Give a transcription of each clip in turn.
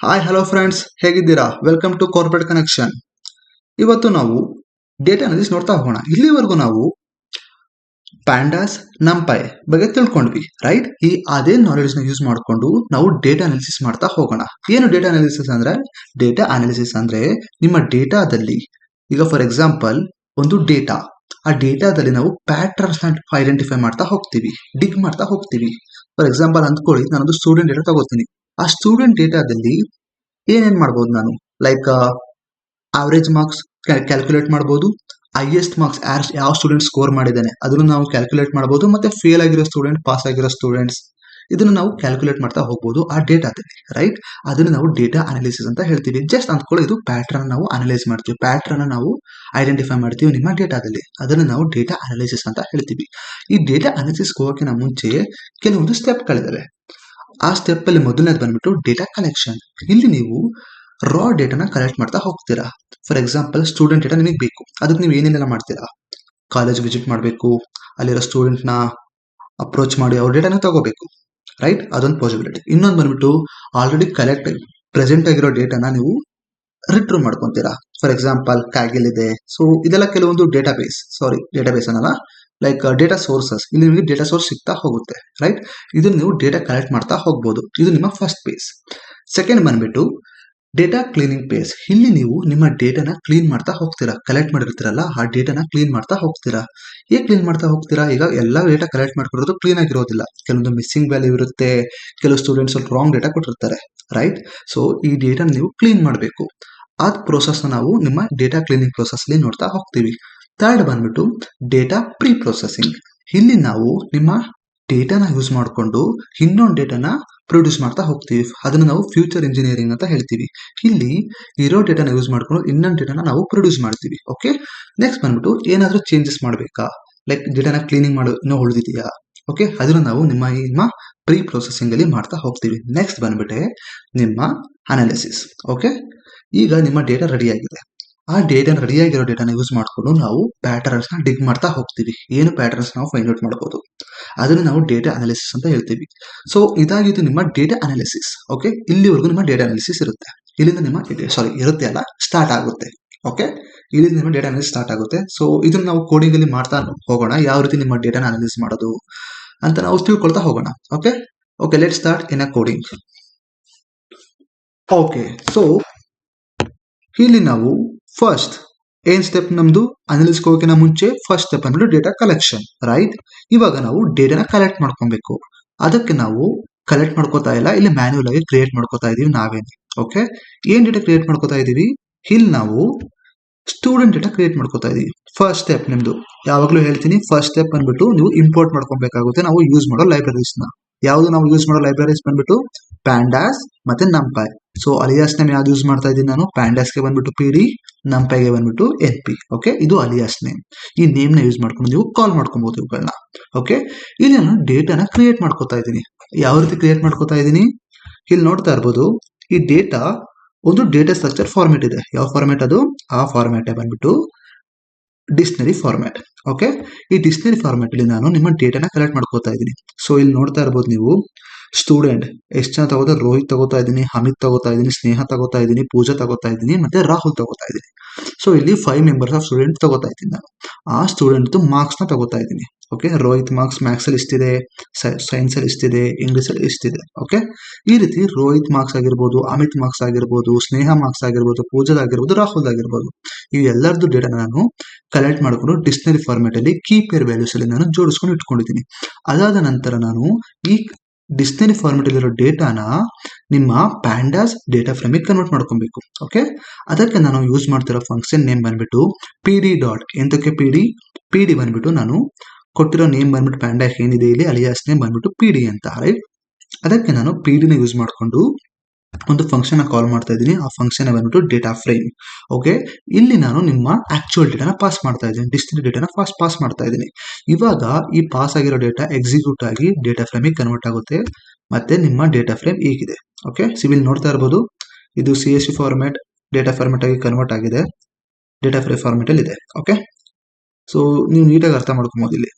Hi hello friends, ಹೇಗಿದ್ದೀರಾ? Welcome to corporate connection. ಇವತ್ತು ನಾವು ಡೇಟಾ ಅನಾಲಿಸಿಸ್ ನೋಡ್ತಾ ಹೋಗೋಣ. ಇಲ್ಲಿವರೆಗೂ ನಾವು ಪ್ಯಾಂಡಾಸ್, ನಂಪೈ ಬಗ್ಗೆ ತಿಳ್ಕೊಂಡ್ವಿ, ರೈಟ್? ಅದೇ ನಾಲೆಡ್ಜ್ ನ ಯೂಸ್ ಮಾಡಿಕೊಂಡು ನಾವು ಡೇಟಾ ಅನಾಲಿಸಿಸ್ ಮಾಡ್ತಾ ಹೋಗೋಣ. ಏನು ಡೇಟಾ ಅನಾಲಿಸಿಸ್ ಅಂದ್ರೆ? ಡೇಟಾ ಅನಾಲಿಸಿಸ್ ಅಂದ್ರೆ ನಿಮ್ಮ ಡೇಟಾದಲ್ಲಿ, ಈಗ ಫಾರ್ ಎಕ್ಸಾಂಪಲ್ ಒಂದು ಡೇಟಾ, ಆ ಡೇಟಾದಲ್ಲಿ ನಾವು ಪ್ಯಾಟರ್ನ್ಸ್ ನ ಐಡೆಂಟಿಫೈ ಮಾಡ್ತಾ ಹೋಗ್ತೀವಿ, ಡಿಗ್ ಮಾಡ್ತಾ ಹೋಗ್ತೀವಿ. ಫಾರ್ ಎಕ್ಸಾಂಪಲ್ ಅಂದ್ಕೊಳ್ಳಿ, ನಾನೊಂದು ಸ್ಟೂಡೆಂಟ್ ಡೇಟಾ ತಗೋತೀನಿ. ಆ ಸ್ಟೂಡೆಂಟ್ ಡೇಟಾದಲ್ಲಿ ಏನೇನ್ ಮಾಡ್ಬೋದು ನಾನು? ಲೈಕ್ ಆವರೇಜ್ ಮಾರ್ಕ್ಸ್ ಕ್ಯಾಲ್ಕುಲೇಟ್ ಮಾಡ್ಬೋದು, ಹೈಯೆಸ್ಟ್ ಮಾರ್ಕ್ಸ್ ಯಾವ ಸ್ಟೂಡೆಂಟ್ ಸ್ಕೋರ್ ಮಾಡಿದ್ದಾನೆ ಅದನ್ನು ನಾವು ಕ್ಯಾಲ್ಕುಲೇಟ್ ಮಾಡ್ಬೋದು, ಮತ್ತೆ ಫೇಲ್ ಆಗಿರೋ ಸ್ಟೂಡೆಂಟ್, ಪಾಸ್ ಆಗಿರೋ ಸ್ಟೂಡೆಂಟ್ಸ್, ಇದನ್ನು ನಾವು ಕ್ಯಾಲ್ಕುಲೇಟ್ ಮಾಡ್ತಾ ಹೋಗ್ಬೋದು ಆ ಡೇಟಾದಲ್ಲಿ, ರೈಟ್? ಅದನ್ನು ನಾವು ಡೇಟಾ ಅನಾಲಿಸಿಸ್ ಅಂತ ಹೇಳ್ತೀವಿ. ಜಸ್ಟ್ ಅಂದ್ಕೊಳ್ಳಿ, ಇದು ಪ್ಯಾಟರ್ನ್ ನಾವು ಅನಲೈಸ್ ಮಾಡ್ತೀವಿ, ಪ್ಯಾಟರ್ನ್ ನಾವು ಐಡೆಂಟಿಫೈ ಮಾಡ್ತೀವಿ ನಿಮ್ಮ ಡೇಟಾದಲ್ಲಿ, ಅದನ್ನು ನಾವು ಡೇಟಾ ಅನಾಲಿಸಿಸ್ ಅಂತ ಹೇಳ್ತೀವಿ. ಈ ಡೇಟಾ ಅನಾಲಿಸಿಸ್ ಹೋಗೋಕ್ಕಿಂತ ಮುಂಚೆ ಕೆಲವೊಂದು ಸ್ಟೆಪ್ಗಳಿದಾವೆ. ಆ ಸ್ಟೆಪ್ ಅಲ್ಲಿ ಮೊದಲನೇದು ಬಂದ್ಬಿಟ್ಟು ಡೇಟಾ ಕಲೆಕ್ಷನ್. ಇಲ್ಲಿ ನೀವು ರಾ ಡೇಟಾನ ಕಲೆಕ್ಟ್ ಮಾಡ್ತಾ ಹೋಗ್ತೀರಾ. ಫಾರ್ ಎಕ್ಸಾಂಪಲ್ ಸ್ಟೂಡೆಂಟ್ ಡೇಟಾ ನಿಮಗೆ ಬೇಕು, ಅದಕ್ಕೆ ನೀವು ಏನೇನೆಲ್ಲ ಮಾಡ್ತೀರಾ? ಕಾಲೇಜ್ ವಿಸಿಟ್ ಮಾಡಬೇಕು, ಅಲ್ಲಿರೋ ಸ್ಟೂಡೆಂಟ್ ನ ಅಪ್ರೋಚ್ ಮಾಡಿ ಅವ್ರ ಡೇಟಾನ ತಗೋಬೇಕು, ರೈಟ್? ಅದೊಂದು ಪಾಸಿಬಿಲಿಟಿ. ಇನ್ನೊಂದು ಬಂದ್ಬಿಟ್ಟು ಆಲ್ರೆಡಿ ಕಲೆಕ್ಟ್ ಪ್ರೆಸೆಂಟ್ ಆಗಿರೋ ಡೇಟಾನ ನೀವು ರಿಟ್ರೀವ್ ಮಾಡ್ಕೊಂತೀರಾ. ಫಾರ್ ಎಕ್ಸಾಂಪಲ್ ಕ್ಯಾಗಿಲ್ ಇದೆ. ಸೊ ಇದೆಲ್ಲ ಕೆಲವೊಂದು ಡೇಟಾಬೇಸ್ ಅನ್ನಲ್ಲ, ಲೈಕ್ ಡೇಟಾ ಸೋರ್ಸಸ್. ಇಲ್ಲಿ ನಿಮಗೆ ಡೇಟಾ ಸೋರ್ಸ್ ಸಿಗ್ತಾ ಹೋಗುತ್ತೆ, ರೈಟ್? ಇದನ್ನ ನೀವು ಡೇಟಾ ಕಲೆಕ್ಟ್ ಮಾಡ್ತಾ ಹೋಗ್ಬೋದು. ಇದು ನಿಮ್ಮ ಫಸ್ಟ್ ಪೇಸ್. ಸೆಕೆಂಡ್ ಬಂದ್ಬಿಟ್ಟು ಡೇಟಾ ಕ್ಲೀನಿಂಗ್ ಪೇಸ್. ಇಲ್ಲಿ ನೀವು ನಿಮ್ಮ ಡೇಟಾನ ಕ್ಲೀನ್ ಮಾಡ್ತಾ ಹೋಗ್ತೀರಾ, ಕಲೆಕ್ಟ್ ಮಾಡಿರ್ತೀರಲ್ಲ ಆ ಡೇಟಾನ ಕ್ಲೀನ್ ಮಾಡ್ತಾ ಹೋಗ್ತೀರಾ. ಹೇಗೆ ಕ್ಲೀನ್ ಮಾಡ್ತಾ ಹೋಗ್ತೀರಾ? ಈಗ ಎಲ್ಲ ಡೇಟಾ ಕಲೆಕ್ಟ್ ಮಾಡ್ಕೊಡೋದು ಕ್ಲೀನ್ ಆಗಿರೋದಿಲ್ಲ, ಕೆಲವೊಂದು ಮಿಸ್ಸಿಂಗ್ ವ್ಯಾಲ್ಯೂ ಇರುತ್ತೆ, ಕೆಲವು ಸ್ಟೂಡೆಂಟ್ಸ್ ರಾಂಗ್ ಡೇಟಾ ಕೊಟ್ಟಿರ್ತಾರೆ, ರೈಟ್? ಸೊ ಈ ಡೇಟಾ ನೀವು ಕ್ಲೀನ್ ಮಾಡಬೇಕು. ಆ ಪ್ರೋಸೆಸ್ ನಾವು ನಿಮ್ಮ ಡೇಟಾ ಕ್ಲೀನಿಂಗ್ ಪ್ರೋಸೆಸ್ ಅಲ್ಲಿ ನೋಡ್ತಾ ಹೋಗ್ತೀವಿ. ಥರ್ಡ್ ಬಂದ್ಬಿಟ್ಟು ಡೇಟಾ ಪ್ರೀ ಪ್ರೊಸೆಸಿಂಗ್. ಇಲ್ಲಿ ನಾವು ನಿಮ್ಮ ಡೇಟಾನ ಯೂಸ್ ಮಾಡಿಕೊಂಡು ಇನ್ನೊಂದು ಡೇಟಾನ ಪ್ರೊಡ್ಯೂಸ್ ಮಾಡ್ತಾ ಹೋಗ್ತೀವಿ. ಅದನ್ನು ನಾವು ಫ್ಯೂಚರ್ ಇಂಜಿನಿಯರಿಂಗ್ ಅಂತ ಹೇಳ್ತೀವಿ. ಇಲ್ಲಿ ಇರೋ ಡೇಟಾನ ಯೂಸ್ ಮಾಡ್ಕೊಂಡು ಇನ್ನೊಂದು ಡೇಟಾನ ನಾವು ಪ್ರೊಡ್ಯೂಸ್ ಮಾಡ್ತೀವಿ. ಓಕೆ, ನೆಕ್ಸ್ಟ್ ಬಂದ್ಬಿಟ್ಟು ಏನಾದರೂ ಚೇಂಜಸ್ ಮಾಡಬೇಕಾ, ಲೈಕ್ ಡೇಟಾನ ಕ್ಲೀನಿಂಗ್ ಮಾಡೋ ಇನ್ನೂ ಉಳಿದಿದೆಯಾ? ಓಕೆ, ಅದನ್ನು ನಾವು ನಿಮ್ಮ ಪ್ರೀ ಪ್ರೊಸೆಸಿಂಗ್ ಅಲ್ಲಿ ಮಾಡ್ತಾ ಹೋಗ್ತೀವಿ. ನೆಕ್ಸ್ಟ್ ಬಂದ್ಬಿಟ್ಟೆ ನಿಮ್ಮ ಅನಾಲಿಸಿಸ್. ಓಕೆ, ಈಗ ನಿಮ್ಮ ಡೇಟಾ ರೆಡಿ ಆಗಿದೆ. ಆ ರೆಡಿಯಾಗಿರೋ ಡೇಟಾನ ಯೂಸ್ ಮಾಡಿಕೊಂಡು ನಾವು ಪ್ಯಾಟರ್ನ್ಸ್ ನ ಡಿಗ್ ಮಾಡ್ತಾ ಹೋಗ್ತೀವಿ. ಏನು ಪ್ಯಾಟರ್ನ್ಸ್ ನಾವು ಫೈಂಡ್ ಔಟ್ ಮಾಡಬಹುದು, ಅದನ್ನು ನಾವು ಡೇಟಾ ಅನಾಲಿಸಿಸ್ ಅಂತ ಹೇಳ್ತೀವಿ. ಸೊ ಇದಾಗಿದ್ದು ನಿಮ್ಮ ಡೇಟಾ ಅನಾಲಿಸಿಸ್. ಓಕೆ, ಇಲ್ಲಿವರೆಗೂ ನಿಮ್ಮ ಡೇಟಾ ಅನಾಲಿಸಿಸ್ ಇರುತ್ತೆ. ಇಲ್ಲಿಂದ ನಿಮ್ಮ ಇರುತ್ತೆ ಅಲ್ಲ, ಸ್ಟಾರ್ಟ್ ಆಗುತ್ತೆ. ಓಕೆ, ಇಲ್ಲಿಂದ ನಿಮ್ಮ ಡೇಟಾ ಅನಾಲಿಸಿಸ್ ಸ್ಟಾರ್ಟ್ ಆಗುತ್ತೆ. ಸೊ ಇದನ್ನ ನಾವು ಕೋಡಿಂಗ್ ಅಲ್ಲಿ ಮಾಡ್ತಾ ಹೋಗೋಣ, ಯಾವ ರೀತಿ ನಿಮ್ಮ ಡೇಟಾನ ಅನಾಲಿಸಿಸ್ ಮಾಡೋದು ಅಂತ ನಾವು ತಿಳ್ಕೊಳ್ತಾ ಹೋಗೋಣ. Okay okay let start in a coding. Okay, so ಇಲ್ಲಿ ನಾವು ಫಸ್ಟ್ ಏನ್ ಸ್ಟೆಪ್, ನಮ್ದು ಅನಾಲಿಸಿಸ್ ಹೋಗೋಕ್ಕಿಂತ ಮುಂಚೆ ಫಸ್ಟ್ ಸ್ಟೆಪ್ ಅಂದ್ರೆ ಡೇಟಾ ಕಲೆಕ್ಷನ್, ರೈಟ್? ಇವಾಗ ನಾವು ಡೇಟಾನ ಕಲೆಕ್ಟ್ ಮಾಡ್ಕೊಬೇಕು. ಅದಕ್ಕೆ ನಾವು ಕಲೆಕ್ಟ್ ಮಾಡ್ಕೋತಾ ಇಲ್ಲ, ಇಲ್ಲಿ ಮ್ಯಾನ್ಯುಯಲ್ ಆಗಿ ಕ್ರಿಯೇಟ್ ಮಾಡ್ಕೋತಾ ಇದೀವಿ ನಾವೇನೆ. ಓಕೆ, ಏನ್ ಡೇಟಾ ಕ್ರಿಯೇಟ್ ಮಾಡ್ಕೋತಾ ಇದೀವಿ? ಇಲ್ಲಿ ನಾವು ಸ್ಟೂಡೆಂಟ್ ಡೇಟಾ ಕ್ರಿಯೇಟ್ ಮಾಡ್ಕೋತಾ ಇದೀವಿ. ಫಸ್ಟ್ ಸ್ಟೆಪ್ ನಿಮ್ದು, ಯಾವಾಗ್ಲೂ ಹೇಳ್ತೀನಿ, ಫಸ್ಟ್ ಸ್ಟೆಪ್ ಬಂದ್ಬಿಟ್ಟು ನೀವು ಇಂಪೋರ್ಟ್ ಮಾಡ್ಕೊಬೇಕಾಗುತ್ತೆ ನಾವು ಯೂಸ್ ಮಾಡೋ ಲೈಬ್ರರೀಸ್ ನ. ಯಾವ್ದು ನಾವು ಯೂಸ್ ಮಾಡೋ ಲೈಬ್ರರೀಸ್ ಬಂದ್ಬಿಟ್ಟು ಪ್ಯಾಂಡಾಸ್ ಮತ್ತೆ ನಂಪೈ. ಸೊ ಅಲಿಯಾಸ್ ನೇಮ್ ಯಾವ್ದು ಯೂಸ್ ಮಾಡ್ತಾ ಇದ್ದೀನಿ ನಾನು? ಪ್ಯಾಂಡಾಸ್ಗೆ ಬಂದ್ಬಿಟ್ಟು PD, ನಂಪೈಗೆ ಬಂದ್ಬಿಟ್ಟು NP. ಓಕೆ, ಇದು ಅಲಿಯಾಸ್ ನೇಮ್. ಈ ನೇಮ್ ನ ಯೂಸ್ ಮಾಡ್ಕೊಂಡು ನೀವು ಕಾಲ್ ಮಾಡ್ಕೊಬಹುದು ಇವುಗಳನ್ನ. ಓಕೆ, ಇಲ್ಲಿ ನಾನು ಡೇಟಾನ ಕ್ರಿಯೇಟ್ ಮಾಡ್ಕೋತಾ ಇದ್ದೀನಿ. ಯಾವ ರೀತಿ ಕ್ರಿಯೇಟ್ ಮಾಡ್ಕೋತಾ ಇದ್ದೀನಿ? ಇಲ್ಲಿ ನೋಡ್ತಾ ಇರ್ಬೋದು, ಈ ಡೇಟಾ ಒಂದು ಡೇಟಾ ಸ್ಟ್ರಕ್ಚರ್ ಫಾರ್ಮೆಟ್ ಇದೆ. ಯಾವ ಫಾರ್ಮೆಟ್ ಅದು? ಆ ಫಾರ್ಮೆಟ್ ಬಂದ್ಬಿಟ್ಟು ಡಿಕ್ಷನರಿ ಫಾರ್ಮ್ಯಾಟ್. ಓಕೆ, ಈ ಡಿಕ್ಷನರಿ ಫಾರ್ಮ್ಯಾಟ್ ಅಲ್ಲಿ ನಾನು ನಿಮ್ಮ ಡೇಟಾನ ಕಲೆಕ್ಟ್ ಮಾಡ್ಕೋತಾ ಇದ್ದೀನಿ. ಸೊ ಇಲ್ಲಿ ನೋಡ್ತಾ ಇರ್ಬೋದು ನೀವು, ಸ್ಟೂಡೆಂಟ್ ಎಷ್ಟು ಜನ ತಗೋತಾರೆ? ರೋಹಿತ್ ತಗೋತಾ ಇದ್ದೀನಿ, ಅಮಿತ್ ತಗೋತಾ ಇದ್ದೀನಿ, ಸ್ನೇಹ ತಗೋತಾ ಇದ್ದೀನಿ, ಪೂಜಾ ತಗೋತಾ ಇದ್ದೀನಿ, ಮತ್ತೆ ರಾಹುಲ್ ತಗೋತಾ ಇದ್ದೀನಿ. ಸೊ ಇಲ್ಲಿ 5 ಮೆಂಬರ್ಸ್ ಆಫ್ ಸ್ಟೂಡೆಂಟ್ ತಗೋತಾ ಇದ್ದೀನಿ ನಾನು. ಆ ಸ್ಟೂಡೆಂಟ್ ಮಾರ್ಕ್ಸ್ ನ ತಗೋತಾ ಇದ್ದೀನಿ. ಓಕೆ, ರೋಹಿತ್ ಮಾರ್ಕ್ಸ್ ಮ್ಯಾಥ್ಸ್ ಅಲ್ಲಿ ಇಷ್ಟಿದೆ, ಸೈನ್ಸ್ ಅಲ್ಲಿ ಇಷ್ಟಿದೆ, ಇಂಗ್ಲಿಷ್ ಅಲ್ಲಿ ಇಷ್ಟಿದೆ. ಓಕೆ, ಈ ರೀತಿ ರೋಹಿತ್ ಮಾರ್ಕ್ಸ್ ಆಗಿರ್ಬೋದು, ಅಮಿತ್ ಮಾರ್ಕ್ಸ್ ಆಗಿರ್ಬೋದು, ಸ್ನೇಹ ಮಾರ್ಕ್ಸ್ ಆಗಿರ್ಬೋದು, ಪೂಜಾದ್ ಆಗಿರ್ಬೋದು, ರಾಹುಲ್ ಆಗಿರ್ಬೋದು, ಈ ಎಲ್ಲರದ್ದು ಡೇಟಾ ನಾನು ಕಲೆಕ್ಟ್ ಮಾಡಿಕೊಂಡು ಡಿಕ್ಷನರಿ ಫಾರ್ಮ್ಯಾಟ್ ಅಲ್ಲಿ ಕೀ ಪೇರ್ ವ್ಯಾಲ್ಯೂಸ್ ಅಲ್ಲಿ ನಾನು ಜೋಡಿಸ್ಕೊಂಡು ಇಟ್ಕೊಂಡಿದ್ದೀನಿ. ಅದಾದ ನಂತರ ನಾನು ಈ ಡಿಕ್ಷನರಿ ಫಾರ್ಮೆಟ್ ಅಲ್ಲಿರೋ ಡೇಟಾನ ನಿಮ್ಮ ಪ್ಯಾಂಡಾಸ್ ಡೇಟಾ ಫ್ರೇಮ್ ಕನ್ವರ್ಟ್ ಮಾಡ್ಕೊಬೇಕು. ಓಕೆ, ಅದಕ್ಕೆ ನಾನು ಯೂಸ್ ಮಾಡ್ತಿರೋ ಫಂಕ್ಷನ್ ನೇಮ್ ಬಂದ್ಬಿಟ್ಟು PD ಡಾಟ್. ಎಂತಕ್ಕೆ PD ಬಂದ್ಬಿಟ್ಟು ನಾನು ಕೊಟ್ಟಿರೋ ನೇಮ್ ಬಂದ್ಬಿಟ್ಟು ಪ್ಯಾಂಡಾ ಏನಿದೆ ಇಲ್ಲಿ ಅಲಿಯಾಸ್ ನೇಮ್ ಬಂದ್ಬಿಟ್ಟು PD ಅಂತ, ರೈಟ್? ಅದಕ್ಕೆ ನಾನು PD ನ ಯೂಸ್ ಮಾಡಿಕೊಂಡು ಒಂದು ಫಂಕ್ಷನ್ ಕಾಲ್ ಮಾಡ್ತಾ ಇದ್ದೀನಿ. ಆ ಫಂಕ್ಷನ್ ಬಂದ್ಬಿಟ್ಟು ಡೇಟಾ ಫ್ರೇಮ್. ಓಕೆ, ಇಲ್ಲಿ ನಾನು ನಿಮ್ಮ ಆಕ್ಚುಯಲ್ ಡೇಟಾನ ಪಾಸ್ ಮಾಡ್ತಾ ಇದ್ದೀನಿ, ಡಿಕ್ಷನರಿ ಡೇಟಾನ ಪಾಸ್ ಮಾಡ್ತಾ ಇದ್ದೀನಿ. ಇವಾಗ ಈ ಪಾಸ್ ಆಗಿರೋ ಡೇಟಾ ಎಕ್ಸಿಕ್ಯೂಟ್ ಆಗಿ ಡೇಟಾ ಫ್ರೇಮಿಗೆ ಕನ್ವರ್ಟ್ ಆಗುತ್ತೆ. ಮತ್ತೆ ನಿಮ್ಮ ಡೇಟಾ ಫ್ರೇಮ್ ಹೀಗಿದೆ. ಓಕೆ, ಸಿವಿಲ್ ನೋಡ್ತಾ ಇರ್ಬೋದು, ಇದು CSV ಫಾರ್ಮ್ಯಾಟ್ ಡೇಟಾ ಫಾರ್ಮ್ಯಾಟ್ ಆಗಿ ಕನ್ವರ್ಟ್ ಆಗಿದೆ, ಡೇಟಾ ಫ್ರೇಮ್ ಫಾರ್ಮ್ಯಾಟ್ ಅಲ್ಲಿ ಇದೆ. ಓಕೆ, ಸೊ ನೀವು ನೀಟಾಗಿ ಅರ್ಥ ಮಾಡ್ಕೊಬೋದು. ಇಲ್ಲಿ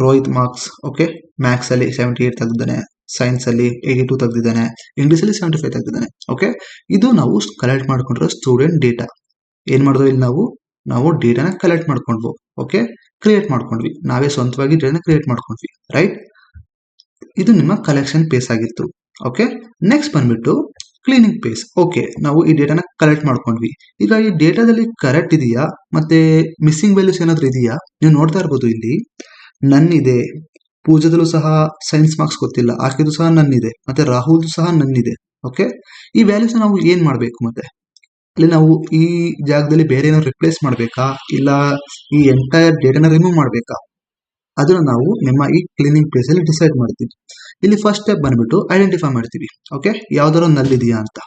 ರೋಹಿತ್ ಮಾರ್ಕ್ಸ್, ಓಕೆ, ಮ್ಯಾಥ್ಸ್ ಅಲ್ಲಿ 78 ತೆಗೆದಿದ್ದಾನೆ, ಸೈನ್ಸ್ ಅಲ್ಲಿ 82 ತೆಗೆದಿದ್ದಾನೆ, ಇಂಗ್ಲಿಷ್ ಅಲ್ಲಿ 75 ತೆಗೆದಿದ್ದಾನೆ. ಓಕೆ, ಇದು ನಾವು ಕಲೆಕ್ಟ್ ಮಾಡ್ಕೊಂಡಿರೋ ಸ್ಟೂಡೆಂಟ್ ಡೇಟಾ. ಏನ್ ಮಾಡಿದ್ವಿ ಇಲ್ಲಿ ನಾವು ಡೇಟಾನ ಕಲೆಕ್ಟ್ ಮಾಡ್ಕೊಂಡ್ವು. ಓಕೆ, ಕ್ರಿಯೇಟ್ ಮಾಡ್ಕೊಂಡ್ವಿ, ನಾವೇ ಸ್ವಂತವಾಗಿ ಡೇಟಾನ ಕ್ರಿಯೇಟ್ ಮಾಡ್ಕೊಂಡ್ವಿ, ರೈಟ್. ಇದು ನಿಮ್ಮ ಕಲೆಕ್ಷನ್ ಪೇಸ್ ಆಗಿತ್ತು. ಓಕೆ, ನೆಕ್ಸ್ಟ್ ಬಂದ್ಬಿಟ್ಟು ಕ್ಲೀನಿಂಗ್ ಪೇಸ್. ಓಕೆ, ನಾವು ಈ ಡೇಟಾನ ಕಲೆಕ್ಟ್ ಮಾಡ್ಕೊಂಡ್ವಿ. ಈಗ ಈ ಡೇಟಾದಲ್ಲಿ ಕರೆಕ್ಟ್ ಇದೆಯಾ ಮತ್ತೆ ಮಿಸ್ಸಿಂಗ್ ವ್ಯಾಲ್ಯೂಸ್ ಏನಾದ್ರು ಇದೆಯಾ ನೀವು ನೋಡ್ತಾ ಇರ್ಬೋದು. ಇಲ್ಲಿ ನನ್ ಇದೆ, ಪೂಜಾದಲ್ಲೂ ಸಹ ಸೈನ್ಸ್ ಮಾರ್ಕ್ಸ್ ಗೊತ್ತಿಲ್ಲ, ಆಕೆದು ಸಹ ನನ್ ಇದೆ, ಮತ್ತೆ ರಾಹುಲ್ ಸಹ ನನ್ ಇದೆ. ಓಕೆ, ಈ ವ್ಯಾಲ್ಯೂಸ್ ನಾವು ಏನ್ ಮಾಡ್ಬೇಕು, ಮತ್ತೆ ಅಲ್ಲಿ ನಾವು ಈ ಜಾಗದಲ್ಲಿ ಬೇರೆ ಏನಾದ್ರು ರಿಪ್ಲೇಸ್ ಮಾಡ್ಬೇಕಾ, ಇಲ್ಲ ಈ ಎಂಟೈರ್ ಡೇಟಾನ ರಿಮೂವ್ ಮಾಡ್ಬೇಕಾ, ಅದನ್ನ ನಾವು ನಿಮ್ಮ ಈ ಕ್ಲೀನಿಂಗ್ ಪೇಸ್ ಅಲ್ಲಿ ಡಿಸೈಡ್ ಮಾಡ್ತೀವಿ. ಇಲ್ಲಿ ಫಸ್ಟ್ ಸ್ಟೆಪ್ ಬಂದ್ಬಿಟ್ಟು ಐಡೆಂಟಿಫೈ ಮಾಡ್ತೀವಿ. ಓಕೆ, ಯಾವ್ದಾದ್ರು ನಲ್ ಇದೆಯಾ ಅಂತ.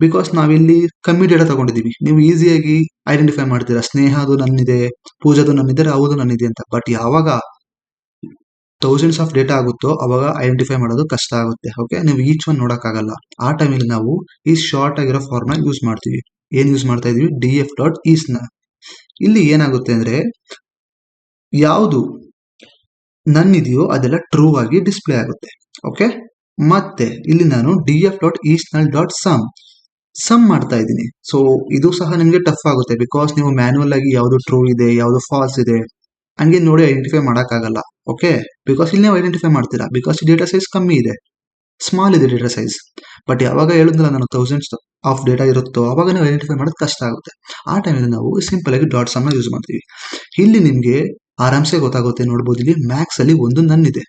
ಬಿಕಾಸ್ ನಾವಿಲ್ಲಿ ಕಮ್ಮಿ ಡೇಟಾ ತಗೊಂಡಿದೀವಿ, ನೀವು ಈಸಿಯಾಗಿ ಐಡೆಂಟಿಫೈ ಮಾಡ್ತೀರಾ, ಸ್ನೇಹದು ನನ್ನಿದೆ, ಪೂಜಾದು ನನ್ನಿದೆ, ರಾಹುದು ನನ್ನಿದೆ ಅಂತ. ಬಟ್ ಯಾವಾಗ ಥೌಸಂಡ್ಸ್ ಆಫ್ ಡೇಟಾ ಆಗುತ್ತೋ ಅವಾಗ ಐಡೆಂಟಿಫೈ ಮಾಡೋದು ಕಷ್ಟ ಆಗುತ್ತೆ. ಓಕೆ, ನೀವು ಈಚ್ ಒನ್ ನೋಡಕ್ಕಾಗಲ್ಲ. ಆ ಟೈಮಲ್ಲಿ ನಾವು ಈ ಶಾರ್ಟ್ ಆಗಿರೋ ಫಾರ್ಮ್ ಯೂಸ್ ಮಾಡ್ತೀವಿ. ಏನ್ ಯೂಸ್ ಮಾಡ್ತಾ ಇದೀವಿ, df.is ನ. ಇಲ್ಲಿ ಏನಾಗುತ್ತೆ ಅಂದ್ರೆ ಯಾವುದು ನನ್ ಇದೆಯೋ ಅದೆಲ್ಲ ಟ್ರೂ ಆಗಿ ಡಿಸ್ಪ್ಲೇ ಆಗುತ್ತೆ. ಓಕೆ, ಮತ್ತೆ ಇಲ್ಲಿ ನಾನು df.isNull.sum ಸಮ್ ಮಾಡ್ತಾ ಇದ್ದೀನಿ. ಸೊ ಇದು ಸಹ ನಿಮ್ಗೆ ಟಫ್ ಆಗುತ್ತೆ, ಬಿಕಾಸ್ ನೀವು ಮ್ಯಾನ್ಯುವಲ್ ಆಗಿ ಯಾವ್ದು ಟ್ರೂ ಇದೆ ಯಾವ್ದು ಫಾಲ್ಸ್ ಇದೆ ಹಂಗೆ ನೋಡಿ ಐಡೆಂಟಿಫೈ ಮಾಡಕ್ಕಾಗಲ್ಲ. ಓಕೆ, ಬಿಕಾಸ್ ಇಲ್ಲಿ ನೀವು ಐಡೆಂಟಿಫೈ ಮಾಡ್ತೀರಾ, ಬಿಕಾಸ್ ಡೇಟಾ ಸೈಜ್ ಕಮ್ಮಿ ಇದೆ, ಸ್ಮಾಲ್ ಇದೆ ಡೇಟಾ ಸೈಜ್. ಬಟ್ ಯಾವಾಗ ಹೇಳಿದ್ನಲ್ಲ ನಾನು ಥೌಸಂಡ್ಸ್ ಆಫ್ ಡೇಟಾ ಇರುತ್ತೋ ಅವಾಗ ನೀವು ಐಡೆಂಟಿಫೈ ಮಾಡೋದು ಕಷ್ಟ ಆಗುತ್ತೆ. ಆ ಟೈಮಲ್ಲಿ ನಾವು ಸಿಂಪಲ್ ಆಗಿ ಡಾಟ್ ಸಮ್ ಯೂಸ್ ಮಾಡ್ತೀವಿ. ಇಲ್ಲಿ ನಿಮ್ಗೆ ಆರಾಮ್ಸೆ ಗೊತ್ತಾಗುತ್ತೆ, ನೋಡ್ಬೋದು. ಇಲ್ಲಿ ಮ್ಯಾಕ್ಸ್ ಅಲ್ಲಿ ಒಂದು ನನ್ ಇದೆ,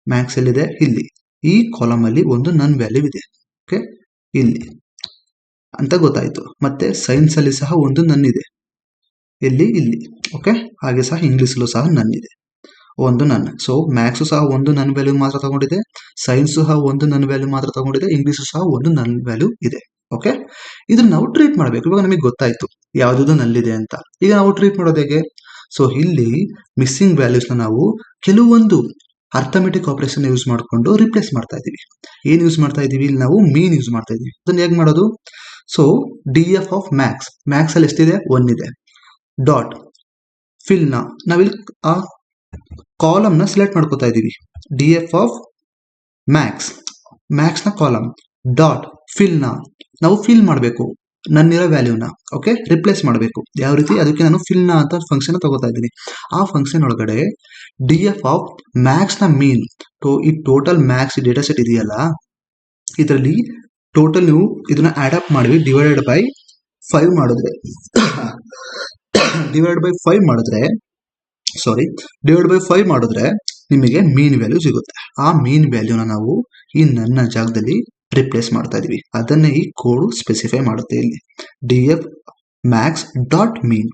ಮ್ಯಾಕ್ಸ್ ಅಲ್ಲಿ ಇದೆ, ಇಲ್ಲಿ ಈ ಕಾಲಮ್ ಅಲ್ಲಿ ಒಂದು ನನ್ ವ್ಯಾಲ್ಯೂ ಇದೆ. ಓಕೆ, ಇಲ್ಲಿ ಅಂತ ಗೊತ್ತಾಯ್ತು. ಮತ್ತೆ ಸೈನ್ಸ್ ಅಲ್ಲಿ ಸಹ ಒಂದು ನನ್ ಇದೆ, ಇಲ್ಲಿ. ಓಕೆ, ಹಾಗೆ ಸಹ ಇಂಗ್ಲಿಷಲ್ಲೂ ಸಹ ನನ್ ಇದೆ, ಒಂದು ನನ್. ಸೊ ಮ್ಯಾಥ್ಸ್ ಸಹ ಒಂದು ನನ್ ವ್ಯಾಲ್ಯೂ ಮಾತ್ರ ತಗೊಂಡಿದೆ, ಸೈನ್ಸ್ ಸಹ ಒಂದು ನನ್ ವ್ಯಾಲ್ಯೂ ಮಾತ್ರ ತಗೊಂಡಿದೆ, ಇಂಗ್ಲಿಷ್ ಸಹ ಒಂದು ನನ್ ವ್ಯಾಲ್ಯೂ ಇದೆ. ಓಕೆ, ಇದನ್ನ ನಾವು ಟ್ರೀಟ್ ಮಾಡಬೇಕು. ಇವಾಗ ನಮಗೆ ಗೊತ್ತಾಯ್ತು ಯಾವ್ದು ನಲ್ಲಿದೆ ಅಂತ. ಈಗ ನಾವು ಟ್ರೀಟ್ ಮಾಡೋದು ಹೇಗೆ? ಸೊ ಇಲ್ಲಿ ಮಿಸ್ಸಿಂಗ್ ವ್ಯಾಲ್ಯೂಸ್ ನಾವು ಕೆಲವೊಂದು ಅರ್ಥಮೆಟಿಕ್ ಆಪರೇಷನ್ ಯೂಸ್ ಮಾಡಿಕೊಂಡು ರಿಪ್ಲೇಸ್ ಮಾಡ್ತಾ ಇದೀವಿ. ಏನ್ ಯೂಸ್ ಮಾಡ್ತಾ ಇದೀವಿ, ಇಲ್ಲಿ ನಾವು ಮೀನ್ ಯೂಸ್ ಮಾಡ್ತಾ ಇದೀವಿ. ಅದನ್ನ ಹೇಗೆ ಮಾಡೋದು? So df of Max, Max ಅಲ್ಲಿ ಎಷ್ಟಿದೆ, 1 ಇದೆ. ಡಾಟ್ ಫಿಲ್ ನ ನಾವಿಲ್ಲಿ ಆ ಕಾಲಮ್ ನ ಸೆಲೆಕ್ಟ್ ಮಾಡ್ಕೋತಾ ಇದೀವಿ. df ಆಫ್ ಮ್ಯಾಕ್ಸ್, ಮ್ಯಾಕ್ಸ್ ನ ಕಾಲಮ್. ಡಾಟ್ ಫಿಲ್ ನ ನಾವು ಫಿಲ್ ಮಾಡಬೇಕು ನನ್ನಿರೋ ವ್ಯಾಲ್ಯೂನ. ಓಕೆ, ರಿಪ್ಲೇಸ್ ಮಾಡಬೇಕು. ಯಾವ ರೀತಿ? ಅದಕ್ಕೆ ನಾನು ಫಿಲ್ ನ ಅಂತ ಫಂಕ್ಷನ್ ತಗೋತಾ ಇದ್ದೀನಿ. ಆ ಫಂಕ್ಷನ್ ಒಳಗಡೆ df ಆಫ್ ಮ್ಯಾಕ್ಸ್ ನ ಮೀನ್, ಈ ಟೋಟಲ್ ಮ್ಯಾಕ್ಸ್ ಡೇಟಾ ಸೆಟ್ ಇದೆಯಲ್ಲ, ಇದರಲ್ಲಿ ಟೋಟಲ್ ನೀವು ಇದನ್ನ ಆಡ್ ಅಪ್ ಮಾಡಿ ಡಿವೈಡೆಡ್ ಬೈ 5 ಮಾಡಿದ್ರೆ ಡಿವೈಡ್ ಬೈ 5 ಮಾಡಿದ್ರೆ ನಿಮಗೆ ಮೀನ್ ವ್ಯಾಲ್ಯೂ ಸಿಗುತ್ತೆ. ಆ ಮೀನ್ ವ್ಯಾಲ್ಯೂನ ನಾವು ಈ ನನ್ನ ಜಾಗದಲ್ಲಿ ರಿಪ್ಲೇಸ್ ಮಾಡ್ತಾ ಇದೀವಿ. ಅದನ್ನೇ ಈ ಕೋಡ್ ಸ್ಪೆಸಿಫೈ ಮಾಡುತ್ತೆ. ಇಲ್ಲಿ df max ಡಾಟ್ ಮೀನ್,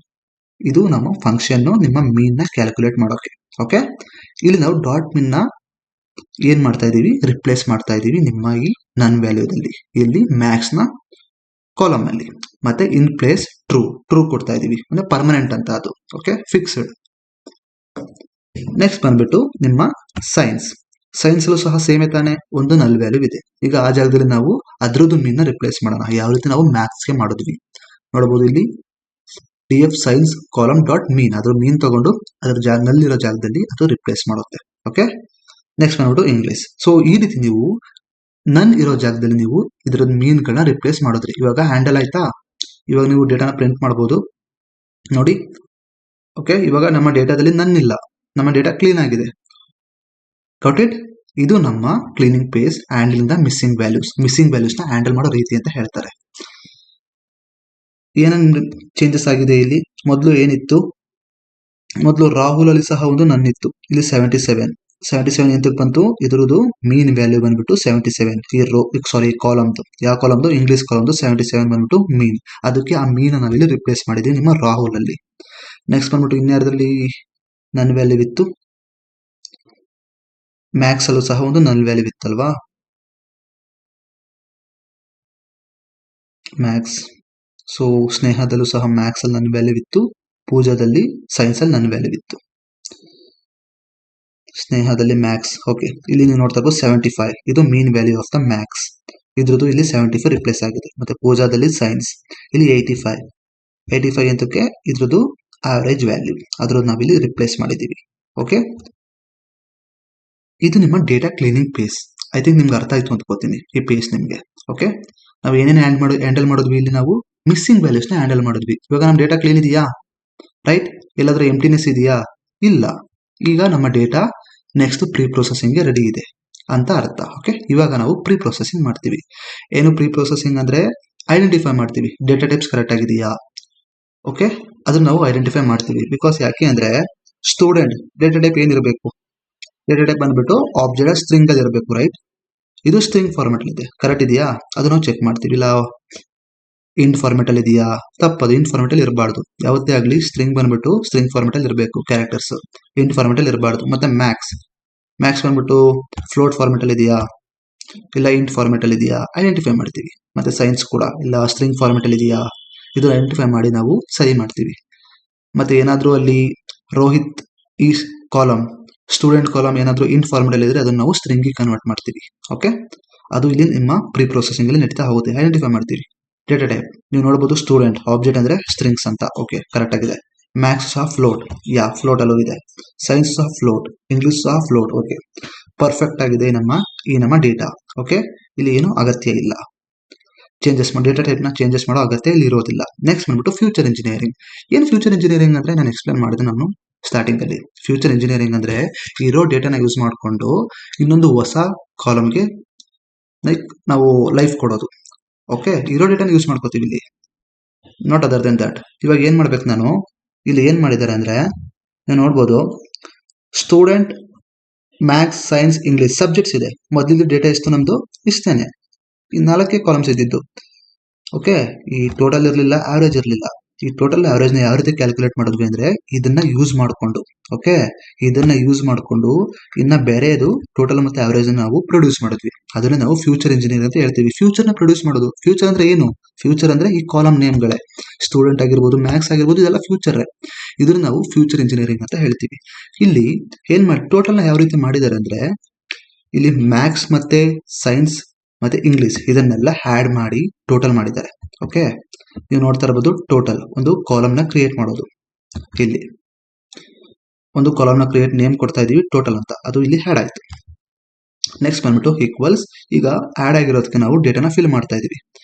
ಇದು ನಮ್ಮ ಫಂಕ್ಷನ್ ನಿಮ್ಮ ಮೀನ್ ನ ಕ್ಯಾಲ್ಕುಲೇಟ್ ಮಾಡೋಕೆ. ಓಕೆ, ಇಲ್ಲಿ ನಾವು ಡಾಟ್ ಮೀನ್ ನ ಏನ್ ಮಾಡ್ತಾ ಇದೀವಿ, ರಿಪ್ಲೇಸ್ ಮಾಡ್ತಾ ಇದೀವಿ ನಿಮ್ಮ ಈ ನನ್ ವ್ಯಾಲ್ಯೂದಲ್ಲಿ, ಇಲ್ಲಿ ಮ್ಯಾಕ್ಸ್ ನ ಕಾಲಮ್ ಅಲ್ಲಿ. ಮತ್ತೆ ಇನ್ ಪ್ಲೇಸ್ ಟ್ರೂ ಕೊಡ್ತಾ ಇದೀವಿ, ಅಂದ್ರೆ ಪರ್ಮನೆಂಟ್ ಅಂತ ಅದು. Okay, fixed. ನೆಕ್ಸ್ಟ್ ಬಂದ್ಬಿಟ್ಟು ನಿಮ್ಮ ಸೈನ್ಸ್ ಅಲ್ಲೂ ಸಹ ಸೇಮೆ ತಾನೆ, ಒಂದು ನಲ್ ವ್ಯಾಲ್ಯೂ ಇದೆ. ಈಗ ಆ ಜಾಗದಲ್ಲಿ ನಾವು ಅದ್ರದ್ದು ಮೀನ್ ನ ರಿಪ್ಲೇಸ್ ಮಾಡೋಣ, ಯಾವ ರೀತಿ ನಾವು ಮ್ಯಾಥ್ಸ್ ಗೆ ಮಾಡಿದ್ವಿ ನೋಡಬಹುದು. ಇಲ್ಲಿ df ಸೈನ್ಸ್ ಕಾಲಮ್ ಡಾಟ್ ಮೀನ್, ಅದ್ರ ಮೀನ್ ತಗೊಂಡು ಅದ್ರ ನಲ್ಲಿರೋ ಜಾಗದಲ್ಲಿ ಅದು ರಿಪ್ಲೇಸ್ ಮಾಡುತ್ತೆ. ಓಕೆ, ನೆಕ್ಸ್ಟ್ ಬಂದ್ಬಿಟ್ಟು ಇಂಗ್ಲಿಷ್. ಸೊ ಈ ರೀತಿ ನೀವು ನನ್ ಇರೋ ಜಾಗದಲ್ಲಿ ನೀವು ಇದ್ರ ಮೀನ್ ಗಳನ್ನ ರಿಪ್ಲೇಸ್ ಮಾಡಿದ್ರಿ. ಇವಾಗ ಹ್ಯಾಂಡಲ್ ಆಯ್ತಾ? ಇವಾಗ ನೀವು ಡೇಟಾನ ಪ್ರಿಂಟ್ ಮಾಡಬಹುದು ನೋಡಿ. ಓಕೆ, ಇವಾಗ ನಮ್ಮ ಡೇಟಾದಲ್ಲಿ ನನ್ ಇಲ್ಲ, ನಮ್ಮ ಡೇಟಾ ಕ್ಲೀನ್ ಆಗಿದೆ. Got it? ಇದು ನಮ್ಮ cleaning phase handle the missing values ನ ಹ್ಯಾಂಡಲ್ ಮಾಡೋ ರೀತಿ ಅಂತ ಹೇಳ್ತಾರೆ. ಏನೇನ್ ಚೇಂಜಸ್ ಆಗಿದೆ ಇಲ್ಲಿ? ಮೊದಲು ಏನಿತ್ತು, ಮೊದಲು ರಾಹುಲ್ ಅಲ್ಲಿ ಸಹ ಒಂದು ನನ್ನಿತ್ತು, ಇಲ್ಲಿ 77 ಎಂತಕ್ಕೆ ಬಂತು? ಇದ್ರದ್ದು ಮೀನ್ ವ್ಯಾಲ್ಯೂ ಬಂದ್ಬಿಟ್ಟು 77. ಈ ಕಾಲಮ್ದು, ಯಾವ ಕಾಲಮ್ದು? ಇಂಗ್ಲಿಷ್ ಕಾಲಮ್ದು 77 ಬಂದ್ಬಿಟ್ಟು ಮೀನ್. ಅದಕ್ಕೆ ಆ ಮೀನ್ ನಾವಿಲ್ಲಿ ರಿಪ್ಲೇಸ್ ಮಾಡಿದ್ವಿ ನಿಮ್ಮ ರಾಹುಲ್ ಅಲ್ಲಿ. ನೆಕ್ಸ್ಟ್ ಬಂದ್ಬಿಟ್ಟು ಇನ್ಯಾರದಲ್ಲಿ ನನ್ ವ್ಯಾಲ್ಯೂ ಇತ್ತು? ಮ್ಯಾಕ್ಸ್ ಅಲ್ಲೂ ಸಹ ಒಂದು ನನ್ ವ್ಯಾಲ್ಯೂ ಇತ್ತಲ್ವಾ, ಮ್ಯಾಕ್ಸ್. ಸೊ ಸ್ನೇಹದಲ್ಲೂ ಸಹ ಮ್ಯಾಕ್ಸ್ ಅಲ್ಲಿ ನನ್ ವ್ಯಾಲ್ಯೂ ಇತ್ತು, ಪೂಜಾದಲ್ಲಿ ಸೈನ್ಸ್ ಅಲ್ಲಿ ನನ್ ವ್ಯಾಲ್ಯೂ ಇತ್ತು. ಸ್ನೇಹದಲ್ಲಿ ಮ್ಯಾಕ್ಸ್. ಓಕೆ, ಇಲ್ಲಿ ನೀವು ನೋಡ್ತಾ ಇರ್ಬೋದು 75, ಇದು ಮೀನ್ ವ್ಯಾಲ್ಯೂ ಆಫ್ ದ ಮ್ಯಾಕ್ಸ್. ಇದ್ರದ್ದು ಇಲ್ಲಿ 75 ರಿಪ್ಲೇಸ್ ಆಗಿದೆ. ಮತ್ತೆ ಪೂಜಾದಲ್ಲಿ ಸೈನ್ಸ್ ಇಲ್ಲಿ 85 ಅಂತಕ್ಕೆ ಇದ್ರದ್ದು ಆವರೇಜ್ ವ್ಯಾಲ್ಯೂ, ಅದ್ರದ್ದು ನಾವಿಲ್ಲಿ ರಿಪ್ಲೇಸ್ ಮಾಡಿದೀವಿ. ಓಕೆ, ಇದು ನಿಮ್ಮ data cleaning phase. I think ನಿಮ್ಗೆ ಅರ್ಥ ಆಯ್ತು ಅಂದ್ಕೋತೀನಿ ಈ ಪೇಜ್ ನಿಮಗೆ. ಓಕೆ, ನಾವು ಏನೇನು ಹ್ಯಾಂಡಲ್ ಮಾಡಿದ್ವಿ ಇಲ್ಲಿ, ನಾವು ಮಿಸ್ಸಿಂಗ್ ವ್ಯಾಲ್ಯೂಸ್ನ ಹ್ಯಾಂಡಲ್ ಮಾಡಿದ್ವಿ. ಇವಾಗ ನಮ್ಮ ಡೇಟಾ ಕ್ಲೀನ್ ಇದೆಯಾ, ರೈಟ್? ಎಲ್ಲಾದ್ರೂ ಎಂಟಿನೆಸ್ ಇದೆಯಾ? ಇಲ್ಲ. ಈಗ ನಮ್ಮ ಡೇಟಾ ನೆಕ್ಸ್ಟ್ ಪ್ರೀ ಪ್ರೊಸೆಸಿಂಗ್ಗೆ ರೆಡಿ ಇದೆ ಅಂತ ಅರ್ಥ. ಓಕೆ, ಇವಾಗ ನಾವು ಪ್ರೀ ಪ್ರೊಸೆಸಿಂಗ್ ಮಾಡ್ತೀವಿ. ಏನು ಪ್ರೀ ಪ್ರೊಸೆಸಿಂಗ್ ಅಂದ್ರೆ ಐಡೆಂಟಿಫೈ ಮಾಡ್ತೀವಿ ಡೇಟಾ ಟೈಪ್ಸ್ ಕರೆಕ್ಟ್ ಆಗಿದೆಯಾ. ಓಕೆ, ಅದನ್ನ ನಾವು ಐಡೆಂಟಿಫೈ ಮಾಡ್ತೀವಿ. ಬಿಕಾಸ್ ಯಾಕೆ ಅಂದ್ರೆ ಸ್ಟೂಡೆಂಟ್ ಡೇಟಾ ಟೈಪ್ ಏನಿರಬೇಕು, ಡೇಟಾ ಟೈಪ್ ಬಂದ್ಬಿಟ್ಟು ಆಬ್ಜೆಕ್ಟ್ ಸ್ಟ್ರಿಂಗ್ ಅಲ್ಲಿ ಇರಬೇಕು, ರೈಟ್? ಇದು ಸ್ಟ್ರಿಂಗ್ ಫಾರ್ಮೆಟ್ ಇದೆ, ಕರೆಕ್ಟ್ ಇದೆಯಾ ಅದು ನಾವು ಚೆಕ್ ಮಾಡ್ತೀವಿ. ಇಲ್ಲ ಇಂಟ್ ಫಾರ್ಮೆಟ್ ಅಲ್ಲಿ ಇದೆಯಾ, ತಪ್ಪದು. ಇಂಟ್ ಫಾರ್ಮೆಟ್ ಅಲ್ಲಿ ಇರಬಾರ್ದು. ಯಾವತ್ತೇ ಆಗಲಿ ಸ್ಟ್ರಿಂಗ್ ಬಂದ್ಬಿಟ್ಟು ಸ್ಟ್ರಿಂಗ್ ಫಾರ್ಮೆಟ್ ಅಲ್ಲಿ ಇರಬೇಕು ಕ್ಯಾರೆಕ್ಟರ್ಸ್, ಇಂಟ್ ಫಾರ್ಮೆಟ್ ಅಲ್ಲಿ ಇರಬಾರ್ದು. ಮತ್ತೆ ಮ್ಯಾಕ್ಸ್ ಬಂದ್ಬಿಟ್ಟು ಫ್ಲೋಟ್ ಫಾರ್ಮೆಟ್ ಅಲ್ಲಿ ಇದೆಯಾ, ಇಲ್ಲ ಇಂಟ್ ಫಾರ್ಮೆಟ್ ಅಲ್ಲಿ ಇದೆಯಾ ಐಡೆಂಟಿಫೈ ಮಾಡ್ತೀವಿ. ಮತ್ತೆ ಸೈನ್ಸ್ ಕೂಡ ಇಲ್ಲ ಸ್ಟ್ರಿಂಗ್ ಫಾರ್ಮೆಟ್ ಅಲ್ಲಿ ಇದೆಯಾ, ಇದು ಐಡೆಂಟಿಫೈ ಮಾಡಿ ನಾವು ಸರಿ ಮಾಡ್ತೀವಿ. ಮತ್ತೆ ಏನಾದ್ರೂ ಅಲ್ಲಿ ರೋಹಿತ್ ಈ ಕಾಲಮ್, ಸ್ಟೂಡೆಂಟ್ ಕಾಲಮ್ ಏನಾದ್ರೂ ಇಂಟ್ ಫಾರ್ಮೆಟ್ ಅಲ್ಲಿ ಇದ್ರೆ ಅದನ್ನ ನಾವು ಸ್ಟ್ರಿಂಗ್ ಕನ್ವರ್ಟ್ ಮಾಡ್ತೀವಿ. ಓಕೆ, ಅದು ಇಲ್ಲಿ ನಿಮ್ಮ ಪ್ರೀ ಪ್ರೊಸೆಸಿಂಗ್ ಅಲ್ಲಿ ನಡೀತಾ ಹೋಗುತ್ತೆ. ಐಡೆಂಟಿಫೈ ಮಾಡ್ತೀವಿ ಡೇಟಾ ಟೈಪ್. ನೀವು ನೋಡಬಹುದು ಸ್ಟೂಡೆಂಟ್ ಆಬ್ಜೆಕ್ಟ್ ಅಂದ್ರೆ ಸ್ಟ್ರಿಂಗ್ಸ್ ಅಂತ. ಓಕೆ, ಕರೆಕ್ಟ್ ಆಗಿದೆ. ಮ್ಯಾಕ್ಸ್ ಸಹ ಫ್ಲೋಟ್, ಫ್ಲೋಟ್ ಅಲ್ಲೂ ಇದೆ. ಸೈನ್ಸ್ ಸಹ ಫ್ಲೋಟ್, ಇಂಗ್ಲಿಷ್ ಸಹ ಫ್ಲೋಟ್. ಓಕೆ, ಪರ್ಫೆಕ್ಟ್ ಆಗಿದೆ ನಮ್ಮ ಡೇಟಾ. ಓಕೆ, ಇಲ್ಲಿ ಏನು ಅಗತ್ಯ ಇಲ್ಲ ಡೇಟಾ ಟೈಪ್ ನ ಚೇಂಜಸ್ ಮಾಡೋ ಅಗತ್ಯ ಇಲ್ಲಿ ಇರೋದಿಲ್ಲ. ನೆಕ್ಸ್ಟ್ ಬಂದ್ಬಿಟ್ಟು ಫ್ಯೂಚರ್ ಇಂಜಿನಿಯರಿಂಗ್. ಏನು ಫ್ಯೂಚರ್ ಇಂಜಿನಿಯರಿಂಗ್ ಅಂದ್ರೆ ನಾನು ಎಕ್ಸ್ಪ್ಲೇನ್ ಮಾಡಿದೆ ನಾನು ಸ್ಟಾರ್ಟಿಂಗ್ ಅಲ್ಲಿ. ಫ್ಯೂಚರ್ ಇಂಜಿನಿಯರಿಂಗ್ ಅಂದ್ರೆ ಇರೋ ಡೇಟಾನ ಯೂಸ್ ಮಾಡಿಕೊಂಡು ಇನ್ನೊಂದು ಹೊಸ ಕಾಲಮ್ಗೆ ಲೈಕ್ ನಾವು ಲೈಫ್ ಕೊಡೋದು. ಓಕೆ, ಇರೋ ಡೇಟಾನ ಯೂಸ್ ಮಾಡ್ಕೋತೀವಿ ಇಲ್ಲಿ, ನಾಟ್ ಅದರ್ ದೆನ್ ದಟ್. ಇವಾಗ ಏನ್ ಮಾಡ್ಬೇಕು ನಾನು ಇಲ್ಲಿ, ಏನ್ ಮಾಡಿದ್ದಾರೆ ಅಂದ್ರೆ ನೀವು ನೋಡ್ಬೋದು student, maths, science, English subjects ಇದೆ. ಮೊದಲಿದ್ದು ಡೇಟಾ ಎಷ್ಟು ನಮ್ದು ಇಷ್ಟೇನೆ, ಈ 4 ಕಾಲಮ್ಸ್ ಇದ್ದಿದ್ದು. ಓಕೆ, ಈ ಟೋಟಲ್ ಇರಲಿಲ್ಲ, ಆವರೇಜ್ ಇರಲಿಲ್ಲ. ಈ ಟೋಟಲ್ ಆವರೇಜ್ ನ ಯಾವ ರೀತಿ ಕ್ಯಾಲ್ಕುಲೇಟ್ ಮಾಡಿದ್ವಿ ಅಂದ್ರೆ ಇದನ್ನ ಯೂಸ್ ಮಾಡಿಕೊಂಡು, ಓಕೆ, ಇದನ್ನ ಯೂಸ್ ಮಾಡಿಕೊಂಡು ಇನ್ನ ಬೇರೆದು ಟೋಟಲ್ ಮತ್ತೆ ಆವರೇಜ್ ನಾವು ಪ್ರೊಡ್ಯೂಸ್ ಮಾಡಿದ್ವಿ. ಅದನ್ನ ನಾವು ಫ್ಯೂಚರ್ ಇಂಜಿನಿಯರ್ ಅಂತ ಹೇಳ್ತೀವಿ. ಫ್ಯೂಚರ್ ನ ಪ್ರೊಡ್ಯೂಸ್ ಮಾಡೋದು. ಫ್ಯೂಚರ್ ಅಂದ್ರೆ ಏನು? ಫ್ಯೂಚರ್ ಅಂದ್ರೆ ಈ ಕಾಲಮ್ ನೇಮ್ಗಳೇ, ಸ್ಟೂಡೆಂಟ್ ಆಗಿರ್ಬೋದು, ಮ್ಯಾಥ್ಸ್ ಆಗಿರ್ಬೋದು, ಇದೆಲ್ಲ ಫ್ಯೂಚರ್. ಇದನ್ನ ನಾವು ಫ್ಯೂಚರ್ ಇಂಜಿನಿಯರಿಂಗ್ ಅಂತ ಹೇಳ್ತೀವಿ. ಇಲ್ಲಿ ಟೋಟಲ್ ನ ಯಾವ ರೀತಿ ಮಾಡಿದ್ದಾರೆ ಅಂದ್ರೆ ಇಲ್ಲಿ ಮ್ಯಾಥ್ಸ್ ಮತ್ತೆ ಸೈನ್ಸ್ ಮತ್ತೆ ಇಂಗ್ಲಿಷ್ ಇದನ್ನೆಲ್ಲ ಆಡ್ ಮಾಡಿ ಟೋಟಲ್ ಮಾಡಿದ್ದಾರೆ. ಓಕೆ, ನೀವು ನೋಡ್ತಾ ಇರಬಹುದು ಟೋಟಲ್ ಒಂದು ಕಾಲಮ್ ನ ಕ್ರಿಯೇಟ್ ಮಾಡೋದು. ಇಲ್ಲಿ ಒಂದು ಕಾಲಮ್ ನ ಕ್ರಿಯೇಟ್ ನೇಮ್ ಕೊಡ್ತಾ ಇದೀವಿ ಟೋಟಲ್ ಅಂತ, ಅದು ಇಲ್ಲಿ ಆಡ್ ಆಯ್ತು. ನೆಕ್ಸ್ಟ್ ಬಂದ್ಬಿಟ್ಟು ಈಕ್ವಲ್ಸ್. ಈಗ ಆಡ್ ಆಗಿರೋದಕ್ಕೆ ನಾವು ಡೇಟಾನ ಫಿಲ್ ಮಾಡ್ತಾ ಇದೀವಿ.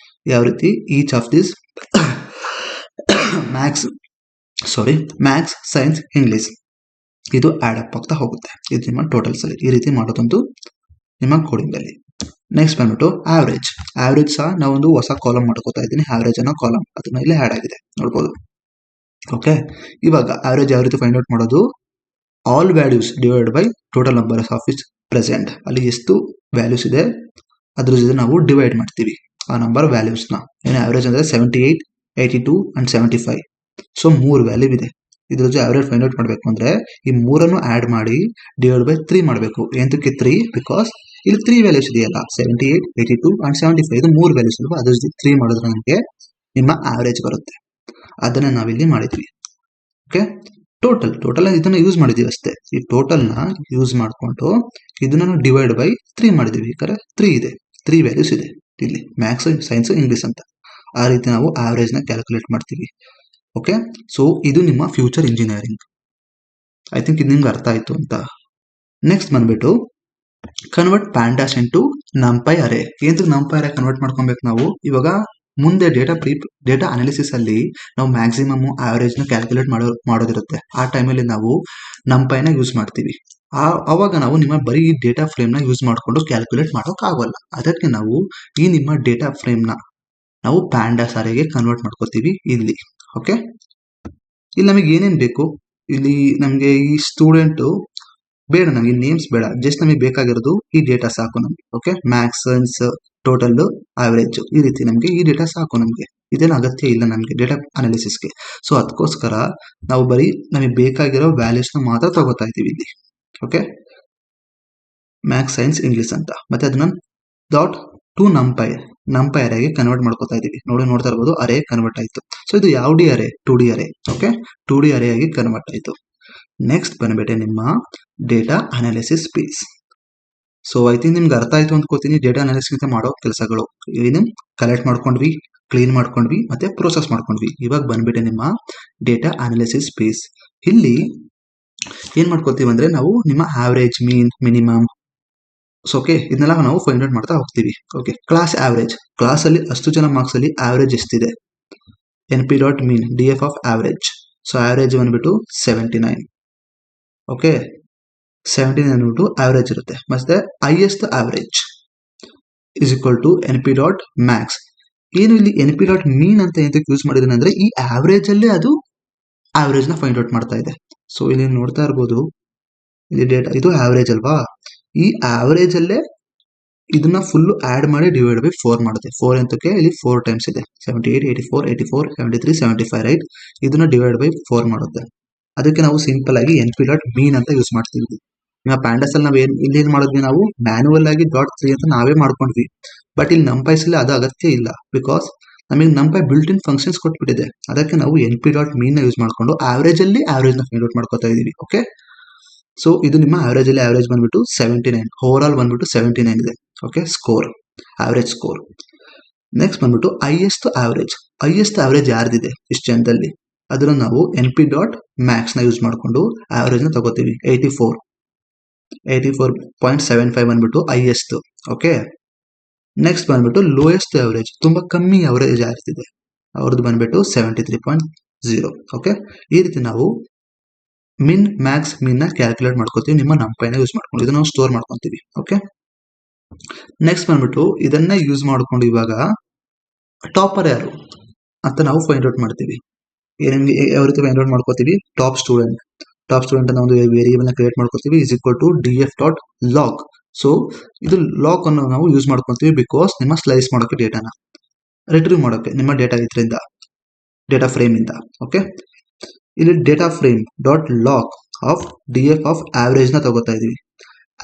ಯಾವ ರೀತಿ? Each of this maths, science, English ಇದು ಆಡ್ ಅಪ್ ಆಗ್ತಾ ಹೋಗುತ್ತೆ. ಇದು ನಿಮ್ಮ ಟೋಟಲ್ಸ್ ಅಲ್ಲಿ ಈ ರೀತಿ ಮಾಡೋದಂತೂ ನಿಮ್ಮ ಕೋಡಿಂಗ್ ಅಲ್ಲಿ. ನೆಕ್ಸ್ಟ್ ಬಂದ್ಬಿಟ್ಟು ಆವರೇಜ್ ಸಹ ನಾವೊಂದು ಹೊಸ ಕಾಲಮ್ ಮಾಡ್ಕೋತಾ ಇದ್ದೀನಿ. ಆವರೇಜ್ ಅನ್ನೋ ಕಾಲಮ್ ಅದನ್ನ ಇಲ್ಲಿ ಆಡ್ ಆಗಿದೆ ನೋಡ್ಬೋದು. ಓಕೆ, ಇವಾಗ ಆವರೇಜ್ ಯಾವ ರೀತಿ ಫೈಂಡ್ ಔಟ್ ಮಾಡೋದು? All values divide by total number of is present. ಅಲ್ಲಿ ಎಷ್ಟು ವ್ಯಾಲ್ಯೂಸ್ ಇದೆ ಅದ್ರ ಜೊತೆ ನಾವು ಡಿವೈಡ್ ಮಾಡ್ತೀವಿ ಆ ನಂಬರ್ ವ್ಯಾಲ್ಯೂಸ್ನ. ಏನು ಆವರೇಜ್ ಅಂದ್ರೆ 78, 82 ಅಂಡ್ 75. ಸೊ 3 ವ್ಯಾಲ್ಯೂ ಇದೆ. ಇದ್ರ ಜೊತೆ ಆವರೇಜ್ ಫೈಂಡ್ ಔಟ್ ಮಾಡಬೇಕು ಅಂದ್ರೆ ಈ 3ಅನ್ನು ಆಡ್ ಮಾಡಿ ಡಿವೈಡ್ ಬೈ 3 ಮಾಡಬೇಕು. ಎಂತಕ್ಕೆ 3? ಬಿಕಾಸ್ ಇಲ್ಲಿ 3 ವ್ಯಾಲ್ಯೂಸ್ ಇದೆಯಲ್ಲ, 78, 82 ಅಂಡ್ 75. ಇದು 3 ವ್ಯಾಲ್ಯೂಸ್ ಅಲ್ವಾ, ಅದ್ರ ಜೊತೆ 3 ಮಾಡಿದ್ರೆ ನಮಗೆ ನಿಮ್ಮ ಆವರೇಜ್ ಬರುತ್ತೆ. ಅದನ್ನ ನಾವಿಲ್ಲಿ ಮಾಡಿದ್ವಿ. ಓಕೆ, ಟೋಟಲ್ ಇದನ್ನ ಯೂಸ್ ಮಾಡಿದೀವಿ ಅಷ್ಟೇ. ಈ ಟೋಟಲ್ ನ ಯೂಸ್ ಮಾಡಿಕೊಂಡು ಇದನ್ನ ಡಿವೈಡ್ ಬೈ 3 ಮಾಡಿದೀವಿ. ಯಾಕಂದ್ರೆ 3 ಇದೆ, 3 ವ್ಯಾಲ್ಯೂಸ್ ಇದೆ ಇಲ್ಲಿ, ಮ್ಯಾಥ್ಸ್, ಸೈನ್ಸ್, ಇಂಗ್ಲಿಷ್ ಅಂತ. ಆ ರೀತಿ ನಾವು ಆವರೇಜ್ ನ ಕ್ಯಾಲ್ಕುಲೇಟ್ ಮಾಡ್ತೀವಿ. ಓಕೆ, ಸೊ ಇದು ನಿಮ್ಮ ಫ್ಯೂಚರ್ ಇಂಜಿನಿಯರಿಂಗ್. ಐ ಥಿಂಕ್ ಇದು ನಿಮ್ಗೆ ಅರ್ಥ ಆಯ್ತು ಅಂತ. ನೆಕ್ಸ್ಟ್ ಬಂದ್ಬಿಟ್ಟು ಕನ್ವರ್ಟ್ ಪ್ಯಾಂಡಾಸ್ ಇಂಟು ನಂಪೈ ಅರೇ. ಏನು ನಂಪೈ ಅರೇ ಕನ್ವರ್ಟ್ ಮಾಡ್ಕೊಬೇಕು ನಾವು? ಇವಾಗ ಮುಂದೆ ಡೇಟಾ ಅನಾಲಿಸಿಸ್ ಅಲ್ಲಿ ನಾವು ಮ್ಯಾಕ್ಸಿಮಮ್ ಆವರೇಜ್ ನ ಕ್ಯಾಲ್ಕುಲೇಟ್ ಮಾಡೋದಿರುತ್ತೆ. ಆ ಟೈಮಲ್ಲಿ ನಾವು ನಂಪೈನ ಯೂಸ್ ಮಾಡ್ತೀವಿ. ಅವಾಗ ನಾವು ನಿಮ್ಮ ಬರೀ ಡೇಟಾ ಫ್ರೇಮ್ ನ ಯೂಸ್ ಮಾಡಿಕೊಂಡು ಕ್ಯಾಲ್ಕುಲೇಟ್ ಮಾಡೋಕ್ ಆಗೋಲ್ಲ. ಅದಕ್ಕೆ ನಾವು ಈ ನಿಮ್ಮ ಡೇಟಾ ಫ್ರೇಮ್ ನ ನಾವು ಪ್ಯಾಂಡಾಸ್ ಅರೇಗೆ ಕನ್ವರ್ಟ್ ಮಾಡ್ಕೋತೀವಿ ಇಲ್ಲಿ. ಓಕೆ, ಇಲ್ಲಿ ನಮಗೆ ಏನೇನ್ ಬೇಕು? ಇಲ್ಲಿ ನಮಗೆ ಈ ಸ್ಟೂಡೆಂಟ್ ಬೇಡ, ನಮಗೆ ನೇಮ್ಸ್ ಬೇಡ, ಜಸ್ಟ್ ನಮಗೆ ಬೇಕಾಗಿರೋದು ಈ ಡೇಟಾ ಸಾಕು ನಮಗೆ. Okay, maths, science, total, average, ಈ ರೀತಿ ನಮಗೆ ಈ ಡೇಟಾ ಸಾಕು. ನಮಗೆ ಇದೇನು ಅಗತ್ಯ ಇಲ್ಲ ನಮಗೆ ಡೇಟಾ ಅನಾಲಿಸಿಸ್ಗೆ. ಸೊ ಅದಕ್ಕೋಸ್ಕರ ನಾವು ಬರೀ ನಮಗೆ ಬೇಕಾಗಿರೋ ವ್ಯಾಲ್ಯೂಸ್ ನ ಮಾತ್ರ ತಗೋತಾ ಇದೀವಿ ಇಲ್ಲಿ. ಓಕೆ, ಮ್ಯಾಥ್ಸ್, ಸೈನ್ಸ್, ಇಂಗ್ಲಿಷ್ ಅಂತ. ಮತ್ತೆ ಅದನ್ನ ಡಾಟ್ ಟು ನಂಪೈ ಅರೇಗೆ ಕನ್ವರ್ಟ್ ಮಾಡ್ಕೋತಾ ಇದೀವಿ. ನೋಡ್ತಾ ಇರಬಹುದು ಅರೇ ಕನ್ವರ್ಟ್ ಆಯ್ತು. ಸೊ ಇದು ಯಾವ ಡಿ ಅರೇ? 2D ಅರೇ. ಓಕೆ, 2D ಅರೇ ಆಗಿ ಕನ್ವರ್ಟ್ ಆಯ್ತು. ನೆಕ್ಸ್ಟ್ ಬಂದ್ಬಿಟ್ಟೆ ನಿಮ್ಮ data analysis phase. So I think ನಿಮ್ಗೆ ಅರ್ಥ ಆಯ್ತು ಅಂದ್ಕೋತೀನಿ ಡೇಟಾ ಅನಾಲಿಸಿಸ್ ಮಾಡೋ ಕೆಲಸಗಳು. ಏನು ಕಲೆಕ್ಟ್ ಮಾಡ್ಕೊಂಡ್ವಿ, ಕ್ಲೀನ್ ಮಾಡ್ಕೊಂಡ್ವಿ, ಮತ್ತೆ ಪ್ರೋಸೆಸ್ ಮಾಡ್ಕೊಂಡ್ವಿ. ಇವಾಗ ಬಂದ್ಬಿಟ್ಟೆ ನಿಮ್ಮ ಡೇಟಾ ಅನಾಲಿಸಿಸ್ ಪೀಸ್. ಇಲ್ಲಿ ಏನ್ ಮಾಡ್ಕೋತೀವಿ ಅಂದ್ರೆ ನಾವು ನಿಮ್ಮ ಆವರೇಜ್, ಮೀನ್, ಮಿನಿಮಮ್, ಸೊ ಓಕೆ, ಇದನ್ನೆಲ್ಲ ನಾವು ಫೈಂಡ್ ಔಟ್ ಮಾಡ್ತಾ ಹೋಗ್ತೀವಿ. ಓಕೆ, ಕ್ಲಾಸ್ ಆವರೇಜ್, ಕ್ಲಾಸ್ ಅಲ್ಲಿ ಅಷ್ಟು ಜನ ಮಾರ್ಕ್ಸ್ ಅಲ್ಲಿ ಆವರೇಜ್ ಎಷ್ಟಿದೆ, N P dot mean D F of average. So average ಬಂದ್ಬಿಟ್ಟು 79. ಓಕೆ, 79 ಅಂದ್ಬಿಟ್ಟು ಆವರೇಜ್ ಇರುತ್ತೆ. ಮತ್ತೆ highest average is equal to N P dot max. ಏನು ಇಲ್ಲಿ ಎನ್ ಪಿ ಡಾಟ್ ಮೀನ್ ಅಂತ ಎಂತಕ್ಕೆ ಯೂಸ್ ಮಾಡಿದ್ರೆ ಅಂದ್ರೆ ಈ ಆವರೇಜ್ ಅಲ್ಲೇ ಅದು ಆವರೇಜ್ ನ ಫೈಂಡ್ ಔಟ್ ಮಾಡ್ತಾ ಇದೆ. ಸೊ ಇಲ್ಲಿ ನೋಡ್ತಾ ಇರ್ಬೋದು, ಇಲ್ಲಿ ಡೇಟಾ ಇದು ಆವರೇಜ್ ಅಲ್ವಾ, ಈ ಆವರೇಜ್ ಅಲ್ಲೇ ಇದನ್ನ ಫುಲ್ ಆಡ್ ಮಾಡಿ ಡಿವೈಡ್ ಬೈ 4 ಮಾಡುತ್ತೆ. 4 ಅಂತಕ್ಕೆ ಇಲ್ಲಿ 4 ಟೈಮ್ಸ್ ಇದೆ, 78, 84, 84, 73, 75 ರೈಟ್. ಇದನ್ನ ಡಿವೈಡ್ ಬೈ 4 ಮಾಡುತ್ತೆ. ಅದಕ್ಕೆ ನಾವು ಸಿಂಪಲ್ ಆಗಿ ಎನ್ ಪಿ ಡಾಟ್ ಮೀನ್ ಅಂತ ಯೂಸ್ ಮಾಡ್ತೀವಿ. ಈಗ ಪ್ಯಾಂಡಾಸ್ ಅಲ್ಲಿ ನಾವು ಇಲ್ಲಿ ಏನ್ ಮಾಡಿದ್ವಿ, ನಾವು ಮ್ಯಾನುವಲ್ ಆಗಿ ಡಾಟ್ 3 ಅಂತ ನಾವೇ ಮಾಡ್ಕೊಂಡ್ವಿ. ಬಟ್ ಇಲ್ಲಿ ನಂಪೈಸ್ ಅಲ್ಲಿ ಅದು ಅಗತ್ಯ ಇಲ್ಲ, ಬಿಕಾಸ್ ನಮಗೆ ನಂಪೈ ಬಿಲ್ಟ್ ಇನ್ ಫಂಕ್ಷನ್ಸ್ ಕೊಟ್ಬಿಟ್ಟಿದೆ. ಅದಕ್ಕೆ ನಾವು ಎನ್ ಪಿ ಡಾಟ್ ಮೀನ್ ನ ಯೂಸ್ ಮಾಡ್ಕೊಂಡು ಆವರೇಜ್ ಅಲ್ಲಿ ಆವರೇಜ್ ನ ಫೈಂಡ್ ಔಟ್ ಮಾಡ್ಕೋತಾ ಇದೀವಿ. ಓಕೆ, ಸೊ ಇದು ನಿಮ್ಮ ಆವರೇಜ್ ಅಲ್ಲಿ ಆವರೇಜ್ ಬಂದ್ಬಿಟ್ಟು 79, ಓವರ್ ಆಲ್ ಬಂದ್ಬಿಟ್ಟು 79 ಇದೆ. Okay, score, average score. Next ಬಂದ್ಬಿಟ್ಟು ಹೈಯೆಸ್ಟ್ ಆವರೇಜ್. ಹೈಯೆಸ್ಟ್ ಆವರೇಜ್ ಯಾರ್ದಿದೆ ಇಷ್ಟು ಜನದಲ್ಲಿ, ಅದನ್ನ ನಾವು ಎನ್ ಪಿ ಡಾಟ್ ಮ್ಯಾಕ್ಸ್ ನ ಯೂಸ್ ಮಾಡ್ಕೊಂಡು ಆವರೇಜ್ ನ ತಗೋತೀವಿ. 84.75 ಬಂದ್ಬಿಟ್ಟು ಹೈಯೆಸ್ಟ್. ಓಕೆ, ನೆಕ್ಸ್ಟ್ ಬಂದ್ಬಿಟ್ಟು ಲೋಯೆಸ್ಟ್ ಆವರೇಜ್, ತುಂಬಾ ಕಮ್ಮಿ ಆವರೇಜ್ ಯಾರ್ದಿದೆ ಅವ್ರದ್ದು ಬಂದ್ಬಿಟ್ಟು 73.0. ಓಕೆ, ಈ ರೀತಿ ನಾವು ಮಿನ್ ಮ್ಯಾಕ್ಸ್ ಮಿನ್ ನ ಕ್ಯಾಲ್ಕುಲೇಟ್ ಮಾಡ್ಕೋತೀವಿ ನಿಮ್ಮ ನಂಪೈನ ಯೂಸ್ ಮಾಡ್ಕೊಂಡು. ಇದನ್ನ ನಾವು ಸ್ಟೋರ್ ಮಾಡ್ಕೊಂತೀವಿ. ಓಕೆ, ನೆಕ್ಸ್ಟ್ ಬಂದ್ಬಿಟ್ಟು ಇದನ್ನ ಯೂಸ್ ಮಾಡ್ಕೊಂಡು ಇವಾಗ ಟಾಪರ್ ಯಾರು ಅಂತ ನಾವು ಫೈಂಡ್ ಔಟ್ ಮಾಡ್ತೀವಿ. ಯಾವ ರೀತಿ ಫೈಂಡ್ ಔಟ್ ಮಾಡ್ಕೋತೀವಿ, ಟಾಪ್ ಸ್ಟೂಡೆಂಟ್ ಅನ್ನ ಒಂದು ವೇರಿಯೇಬಲ್ ನ ಕ್ರಿಯೇಟ್ ಮಾಡ್ಕೋತೀವಿ, is equal to D F dot log. So ಇದು ಲಾಗ್ ಅನ್ನು ನಾವು ಯೂಸ್ ಮಾಡ್ಕೊಂತೀವಿ ಬಿಕಾಸ್ ನಿಮ್ಮ ಸ್ಲೈಸ್ ಮಾಡೋಕೆ ಡೇಟಾನ ರಿಟ್ರೀವ್ ಮಾಡೋಕೆ ನಿಮ್ಮ ಡೇಟಾ ಇದರಿಂದ ಡೇಟಾ ಫ್ರೇಮ್ ಇಂದ. ಓಕೆ, ಇಲ್ಲಿ data frame dot log of D F of average ನ ತಗೋತಾ ಇದೀವಿ.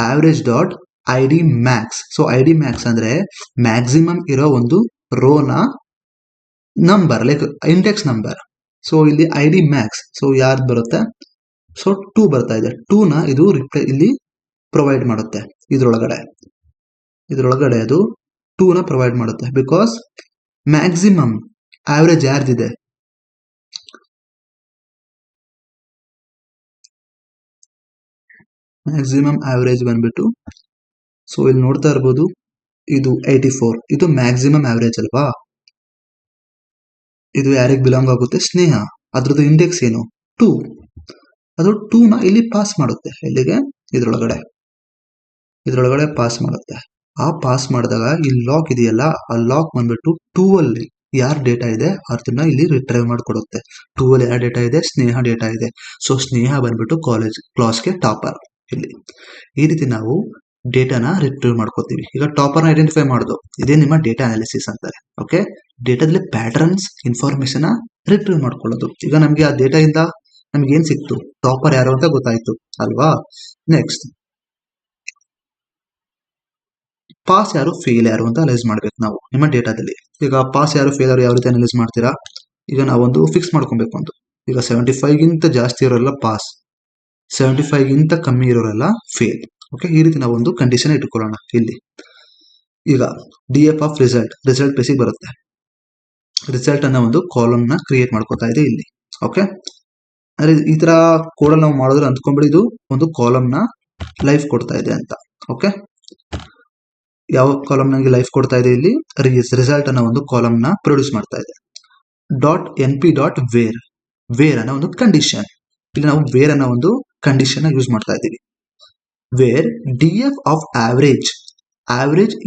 Average dot I D Max. So I D Max ಅಂದ್ರೆ ಮ್ಯಾಕ್ಸಿಮಮ್ ಇರೋ ಒಂದು ರೋ ನ number, like index number. So ಇಲ್ಲಿ ಐ ಡಿ ಮ್ಯಾಕ್ಸ್, ಸೊ ಯಾರ್ದು ಬರುತ್ತೆ, ಸೊ 2 ಬರ್ತಾ ಇದೆ. 2 ನ ಇದು ಇಲ್ಲಿ ಪ್ರೊವೈಡ್ ಮಾಡುತ್ತೆ. ಇದ್ರೊಳಗಡೆ ಅದು 2 ನ ಪ್ರೊವೈಡ್ ಮಾಡುತ್ತೆ ಬಿಕಾಸ್ ಮ್ಯಾಕ್ಸಿಮಮ್ ಆವರೇಜ್ ಯಾರ್ದಿದೆ, ಮ್ಯಾಕ್ಸಿಮಮ್ ಆವರೇಜ್ ಬಂದ್ಬಿಟ್ಟು, ಸೊ ಇಲ್ಲಿ ನೋಡ್ತಾ ಇರ್ಬೋದು ಇದು 84. ಇದು ಮ್ಯಾಕ್ಸಿಮಮ್ ಆವರೇಜ್ ಅಲ್ವಾ, ಇದು ಯಾರಿಗೆ ಬಿಲಾಂಗ್ ಆಗುತ್ತೆ, ಸ್ನೇಹ. ಅದ್ರದ್ದು ಇಂಡೆಕ್ಸ್ ಏನು, 2. ಅದು 2 ನ ಇಲ್ಲಿ ಪಾಸ್ ಮಾಡುತ್ತೆ, ಇಲ್ಲಿಗೆ ಇದ್ರೊಳಗಡೆ ಪಾಸ್ ಮಾಡುತ್ತೆ. ಆ ಪಾಸ್ ಮಾಡಿದಾಗ ಈ ಲಾಕ್ ಇದೆಯಲ್ಲ, ಆ ಲಾಕ್ ಬಂದ್ಬಿಟ್ಟು 2 ಅಲ್ಲಿ ಯಾರ್ ಡೇಟಾ ಇದೆ ಅದನ್ನ ಇಲ್ಲಿ ರಿಟ್ರೈವ್ ಮಾಡಿಕೊಡುತ್ತೆ. 2 ಅಲ್ಲಿ ಯಾರ್ ಡೇಟಾ ಇದೆ, ಸ್ನೇಹ ಡೇಟಾ ಇದೆ. ಸೊ ಸ್ನೇಹ ಬಂದ್ಬಿಟ್ಟು ಕ್ಲಾಸ್ಗೆ ಟಾಪರ್. ಇಲ್ಲಿ ಈ ರೀತಿ ನಾವು ಡೇಟಾನ ರಿಟ್ರೀವ್ ಮಾಡ್ಕೋತೀವಿ. ಈಗ ಟಾಪರ್ ನ ಐಡೆಂಟಿಫೈ ಮಾಡೋದು, ಇದೇ ನಿಮ್ಮ ಡೇಟಾ ಅನಾಲಿಸಿಸ್ ಅಂತಾರೆ. ಓಕೆ, ಡೇಟಾದಲ್ಲಿ ಪ್ಯಾಟರ್ನ್ಸ್ ಇನ್ಫಾರ್ಮೇಶನ್ ರಿಟ್ರೀವ್ ಮಾಡ್ಕೊಳ್ಳೋದು. ಈಗ ನಮ್ಗೆ ಆ ಡೇಟಾ ಇಂದ ನಮ್ಗೆ ಏನ್ ಸಿಕ್ತು, ಟಾಪರ್ ಯಾರು ಅಂತ ಗೊತ್ತಾಯ್ತು ಅಲ್ವಾ. ನೆಕ್ಸ್ಟ್ ಪಾಸ್ ಯಾರು, ಫೇಲ್ ಯಾರು ಅಂತ ಅನಲೈಸ್ ಮಾಡ್ಬೇಕು ನಾವು ನಿಮ್ಮ ಡೇಟಾದಲ್ಲಿ. ಈಗ ಪಾಸ್ ಯಾರು, ಫೇಲ್ ಯಾರು ಯಾವ ರೀತಿ ಅನಲೈಸ್ ಮಾಡ್ತೀರಾ, ಈಗ ನಾವೊಂದು ಫಿಕ್ಸ್ ಮಾಡ್ಕೊಬೇಕು ಅಂತ. ಈಗ 75 ಗಿಂತ ಜಾಸ್ತಿ ಇರೋರೆಲ್ಲ ಪಾಸ್, 75 ಗಿಂತ ಕಮ್ಮಿ ಇರೋರೆಲ್ಲ ಫೇಲ್. ಓಕೆ, ಈ ರೀತಿ ನಾವೊಂದು ಕಂಡೀಷನ್ ಇಟ್ಕೊಳ್ಳೋಣ. ಇಲ್ಲಿ ಈಗ ಡಿ ಎಫ್ ಆಫ್ ರಿಸಲ್ಟ್ ಬೇಸಿಗೆ ಬರುತ್ತೆ. ರಿಸಲ್ಟ್ ಅನ್ನ ಒಂದು ಕಾಲಮ್ ನ ಕ್ರಿಯೇಟ್ ಮಾಡ್ಕೋತಾ ಇದೆ ಇಲ್ಲಿ. ಓಕೆ, ಅಂದ್ರೆ ಈ ತರ ಕೋಡ್ ನಾವು ಮಾಡಿದ್ರೆ ಅಂದ್ಕೊಂಡ್ಬಿಡಿ ಇದು ಒಂದು ಕಾಲಮ್ ನ ಲೈಫ್ ಕೊಡ್ತಾ ಇದೆ ಅಂತ. ಓಕೆ, ಯಾವ ಕಾಲಮ್ ನಂಗೆ ಲೈಫ್ ಕೊಡ್ತಾ ಇದೆ, ಇಲ್ಲಿ ರಿಸಲ್ಟ್ ಅನ್ನ ಒಂದು ಕಾಲಮ್ ನ ಪ್ರೊಡ್ಯೂಸ್ ಮಾಡ್ತಾ ಇದೆ. Dot N P dot where ಅನ್ನೋ ಒಂದು ಕಂಡೀಷನ್. ಇಲ್ಲಿ ನಾವು ವೇರ್ ಅನ್ನೋ ಒಂದು ಕಂಡೀಷನ್ ಯೂಸ್ ಮಾಡ್ತಾ ಇದ್ದೀವಿ. Where D F of average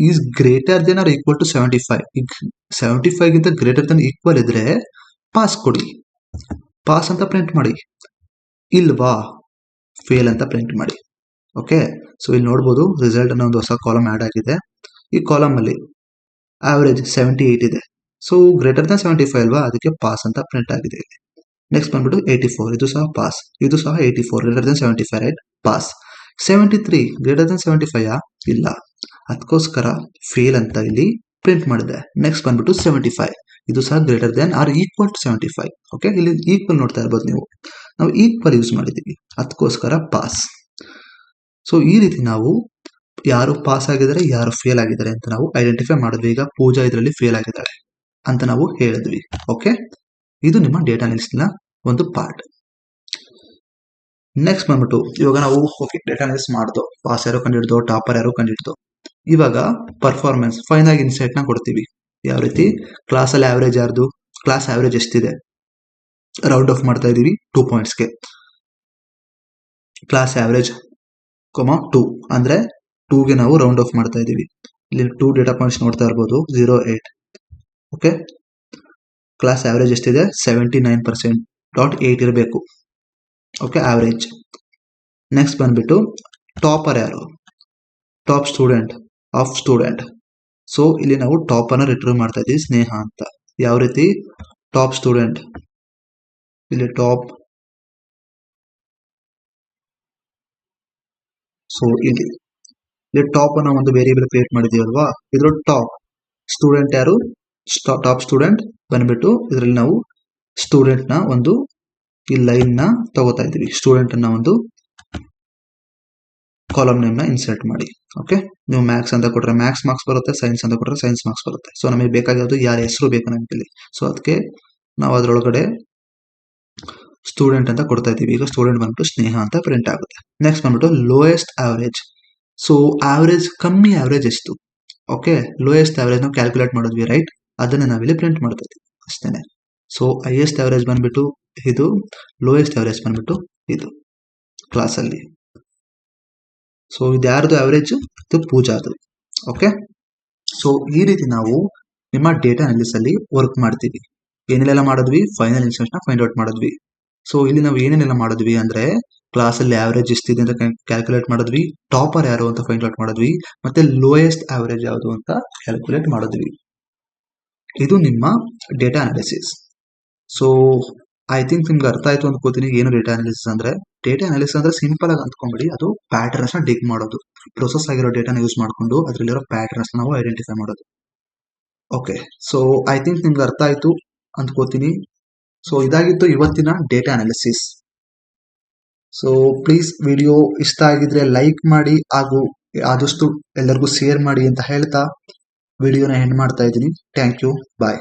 is greater than or equal to 75. ಈಗ 75 ಗಿಂತ ಗ್ರೇಟರ್ ದೆನ್ ಈಕ್ವಲ್ ಇದ್ರೆ ಪಾಸ್ ಕೊಡಿ, ಪಾಸ್ ಅಂತ ಪ್ರಿಂಟ್ ಮಾಡಿ. ಇಲ್ವಾ, ಫೇಲ್ ಅಂತ ಪ್ರಿಂಟ್ ಮಾಡಿ. ಓಕೆ, ಸೊ ಇಲ್ಲಿ ನೋಡ್ಬೋದು ರಿಸಲ್ಟ್ ಅನ್ನೋ ಒಂದು ಹೊಸ ಕಾಲಮ್ ಆಡ್ ಆಗಿದೆ. ಈ ಕಾಲಮ್ ಅಲ್ಲಿ ಆವರೇಜ್ 78 ಇದೆ. ಸೊ ಗ್ರೇಟರ್ ದನ್ 75 ಅಲ್ವಾ, ಅದಕ್ಕೆ ಪಾಸ್ ಅಂತ ಪ್ರಿಂಟ್ ಆಗಿದೆ ಇಲ್ಲಿ. ನೆಕ್ಸ್ಟ್ ಬಂದ್ಬಿಟ್ಟು 84, ಇದು ಸಹ ಪಾಸ್. ಇದು ಸಹ 84 greater than 75 right, pass. 73 greater than 75 ಇಲ್ಲ, ಅದಕ್ಕೋಸ್ಕರ ಫೇಲ್ ಅಂತ ಇಲ್ಲಿ ಪ್ರಿಂಟ್ ಮಾಡಿದೆ. ನೆಕ್ಸ್ಟ್ ಬಂದ್ಬಿಟ್ಟು 75, ಇದು ಸಹ greater than or equal to 75. Okay, ಇಲ್ಲಿ ಈಕ್ವಲ್ ನೋಡ್ತಾ ಇರ್ಬೋದು ನೀವು, ನಾವು ಈಕ್ವಲ್ ಯೂಸ್ ಮಾಡಿದ್ದೀವಿ, ಅದಕ್ಕೋಸ್ಕರ ಪಾಸ್. ಸೊ ಈ ರೀತಿ ನಾವು ಯಾರು ಪಾಸ್ ಆಗಿದ್ದಾರೆ, ಯಾರು ಫೇಲ್ ಆಗಿದ್ದಾರೆ ಅಂತ ನಾವು ಐಡೆಂಟಿಫೈ ಮಾಡಿದ್ವಿ. ಈಗ ಪೂಜಾ ಇದರಲ್ಲಿ ಫೇಲ್ ಆಗಿದ್ದಾಳೆ ಅಂತ ನಾವು ಹೇಳಿದ್ವಿ. ಓಕೆ, ಇದು ನಿಮ್ಮ ಡೇಟಾ ಅನಾಲಿಸಿಸ್ ನ ಒಂದು ಪಾರ್ಟ್. ನೆಕ್ಸ್ಟ್ ಬಂದ್ಬಿಟ್ಟು ಇವಾಗ ನಾವು ಓಕೆ ಡೇಟಾ ಅನಾಲಿಸಿಸ್ ಮಾಡ್ದೋ, ಪಾಸ್ ಯಾರೋ ಕಂಡಿಡ್ದೋ, ಟಾಪರ್ ಯಾರೋ ಕಂಡಿಡ್ದೋ. ಇವಾಗ ಪರ್ಫಾರ್ಮೆನ್ಸ್ ಫೈನ್ ಆಗಿ ಇನ್ಸೈಟ್ ನ ಕೊಡ್ತೀವಿ. ಯಾವ ರೀತಿ? ಕ್ಲಾಸಲ್ಲಿ ಆವರೇಜ್ ಯಾರ್ದು? ಕ್ಲಾಸ್ ಆವರೇಜ್ ಎಷ್ಟಿದೆ ರೌಂಡ್ ಆಫ್ ಮಾಡ್ತಾ ಇದೀವಿ 2 ಪಾಯಿಂಟ್ಸ್ಗೆ. ಕ್ಲಾಸ್ ಆವರೇಜ್ 2 ಅಂದ್ರೆ 2ಗೆ ನಾವು ರೌಂಡ್ ಆಫ್ ಮಾಡ್ತಾ ಇದೀವಿ. ಇಲ್ಲಿ 2 ಡೇಟಾ ಪಾಯಿಂಟ್ಸ್ ನೋಡ್ತಾ ಇರ್ಬೋದು, 0, 8. ಓಕೆ, ಕ್ಲಾಸ್ ಆವರೇಜ್ ಎಷ್ಟಿದೆ? 79%.8 ಇರಬೇಕು. Okay, average. ನೆಕ್ಸ್ಟ್ ಬಂದ್ಬಿಟ್ಟು ಟಾಪರ್ ಯಾರು? Top student of student. So ಇಲ್ಲಿ ನಾವು ಟಾಪ್ ಅನ್ನ ರಿಟ್ರೀವ್ ಮಾಡ್ತಾ ಇದೀವಿ, ಸ್ನೇಹ ಅಂತ. ಯಾವ ರೀತಿ? ಟಾಪ್ ಸ್ಟೂಡೆಂಟ್, ಇಲ್ಲಿ ಟಾಪ್. ಸೊ ಇಲ್ಲಿ ಟಾಪ್ ಅನ್ನ ಒಂದು ವೇರಿಯೇಬಲ್ ಕ್ರಿಯೇಟ್ ಮಾಡಿದೀವಲ್ವಾ, ಇದ್ರ ಟಾಪ್ ಸ್ಟೂಡೆಂಟ್ ಯಾರು? ಟಾಪ್ ಸ್ಟೂಡೆಂಟ್ ಬಂದ್ಬಿಟ್ಟು ಇದರಲ್ಲಿ ನಾವು ಸ್ಟೂಡೆಂಟ್ ನ ಒಂದು ಈ ಲೈನ್ ನ ತಗೋತಾ ಇದೀವಿ. ಸ್ಟೂಡೆಂಟ್ ಅನ್ನ ಒಂದು ಕಾಲಮ್ ನೇಮ್ ನ ಇನ್ಸರ್ಟ್ ಮಾಡಿ. ಓಕೆ, ನೀವು ಮ್ಯಾಥ್ಸ್ ಅಂತ ಕೊಟ್ರೆ ಮ್ಯಾಥ್ಸ್ ಮಾರ್ಕ್ಸ್ ಬರುತ್ತೆ, ಸೈನ್ಸ್ ಅಂತ ಕೊಟ್ರೆ ಸೈನ್ಸ್ ಮಾರ್ಕ್ಸ್ ಬರುತ್ತೆ. ಸೊ ನಮಗೆ ಬೇಕಾಗಿರೋದು ಯಾರ ಹೆಸರು ಬೇಕು ನಮಗೆ ಇಲ್ಲಿ. ಸೊ ಅದಕ್ಕೆ ನಾವು ಅದರೊಳಗಡೆ ಸ್ಟೂಡೆಂಟ್ ಅಂತ ಕೊಡ್ತಾ ಇದೀವಿ. ಈಗ ಸ್ಟೂಡೆಂಟ್ ಬಂದ್ಬಿಟ್ಟು ಸ್ನೇಹ ಅಂತ ಪ್ರಿಂಟ್ ಆಗುತ್ತೆ. ನೆಕ್ಸ್ಟ್ ಬಂದ್ಬಿಟ್ಟು ಲೋಯೆಸ್ಟ್ ಆವರೇಜ್. ಸೊ ಆವರೇಜ್, ಕಮ್ಮಿ ಆವರೇಜ್ ಎಷ್ಟು? ಓಕೆ, ಲೋಯೆಸ್ಟ್ ಆವರೇಜ್ ನಾವು ಕ್ಯಾಲ್ಕುಲೇಟ್ ಮಾಡಿದ್ವಿ, ರೈಟ್? ಅದನ್ನ ನಾವಿಲ್ಲಿ ಪ್ರಿಂಟ್ ಮಾಡ್ತಾ ಇದೀವಿ ಅಷ್ಟೇನೆ. ಸೊ ಹೈಯೆಸ್ಟ್ ಆವರೇಜ್ ಬಂದ್ಬಿಟ್ಟು ಇದು, ಲೋಯೆಸ್ಟ್ ಆವರೇಜ್ ಬಂದ್ಬಿಟ್ಟು ಇದು ಕ್ಲಾಸ್ ಅಲ್ಲಿ. ಸೊ ಇದು ಯಾರ್ದು ಆವರೇಜ್? ಇದು ಪೂಜಾದು. ಓಕೆ, ಸೊ ಈ ರೀತಿ ನಾವು ನಿಮ್ಮ ಡೇಟಾ ಅನಾಲಿಸಿಸ್ ಅಲ್ಲಿ ವರ್ಕ್ ಮಾಡ್ತೀವಿ. ಏನೆಲ್ಲ ಮಾಡಿದ್ವಿ? ಫೈನಲ್ ಇನ್ಸ್ಟೆನ್ಸ್ ನ ಫೈಂಡ್ ಔಟ್ ಮಾಡಿದ್ವಿ. ಸೊ ಇಲ್ಲಿ ನಾವು ಏನೇನೆಲ್ಲ ಮಾಡಿದ್ವಿ ಅಂದ್ರೆ, ಕ್ಲಾಸ್ ಅಲ್ಲಿ ಆವರೇಜ್ ಎಷ್ಟಿದೆ ಅಂತ ಕ್ಯಾಲ್ಕುಲೇಟ್ ಮಾಡಿದ್ವಿ, ಟಾಪರ್ ಯಾರು ಅಂತ ಫೈಂಡ್ ಔಟ್ ಮಾಡಿದ್ವಿ, ಮತ್ತೆ ಲೋಯೆಸ್ಟ್ ಆವರೇಜ್ ಯಾವುದು ಅಂತ ಕ್ಯಾಲ್ಕುಲೇಟ್ ಮಾಡಿದ್ವಿ. ಇದು ನಿಮ್ಮ data analysis. So I think ನಿಮ್ಗೆ ಅರ್ಥ ಆಯ್ತು ಅನ್ಕೋತೀನಿ ಏನು ಡೇಟಾ ಅನಾಲಿಸಿಸ್ ಅಂದ್ರೆ. ಡೇಟಾ ಅನಾಲಿಸಿಸ್ ಅಂದ್ರೆ ಸಿಂಪಲ್ ಆಗಿ ಅಂದ್ಕೊಂಡ್ಬಿಡಿ, ಅದು ಪ್ಯಾಟರ್ನ್ಸ್ ನ ಡಿಗ್ ಮಾಡೋದು. ಪ್ರೊಸೆಸ್ ಆಗಿರೋ ಡೇಟಾನ ಯೂಸ್ ಮಾಡ್ಕೊಂಡು ಅದರಲ್ಲಿರೋ ಪ್ಯಾಟರ್ನ್ಸ್ ನಾವು ಐಡೆಂಟಿಫೈ ಮಾಡೋದು. ಓಕೆ, ಸೊ ಐ ಥಿಂಕ್ ನಿಮ್ಗೆ ಅರ್ಥ ಆಯ್ತು ಅಂದ್ಕೋತೀನಿ. ಸೊ ಇದಾಗಿತ್ತು ಇವತ್ತಿನ data analysis. So please video ಇಷ್ಟ ಆಗಿದ್ರೆ ಲೈಕ್ ಮಾಡಿ, ಹಾಗೂ ಆದಷ್ಟು ಎಲ್ಲರಿಗೂ ಶೇರ್ ಮಾಡಿ ಅಂತ ಹೇಳ್ತಾ ವಿಡಿಯೋನ ಎಂಡ್ ಮಾಡ್ತಾ ಇದ್ದೀನಿ. Thank you, bye.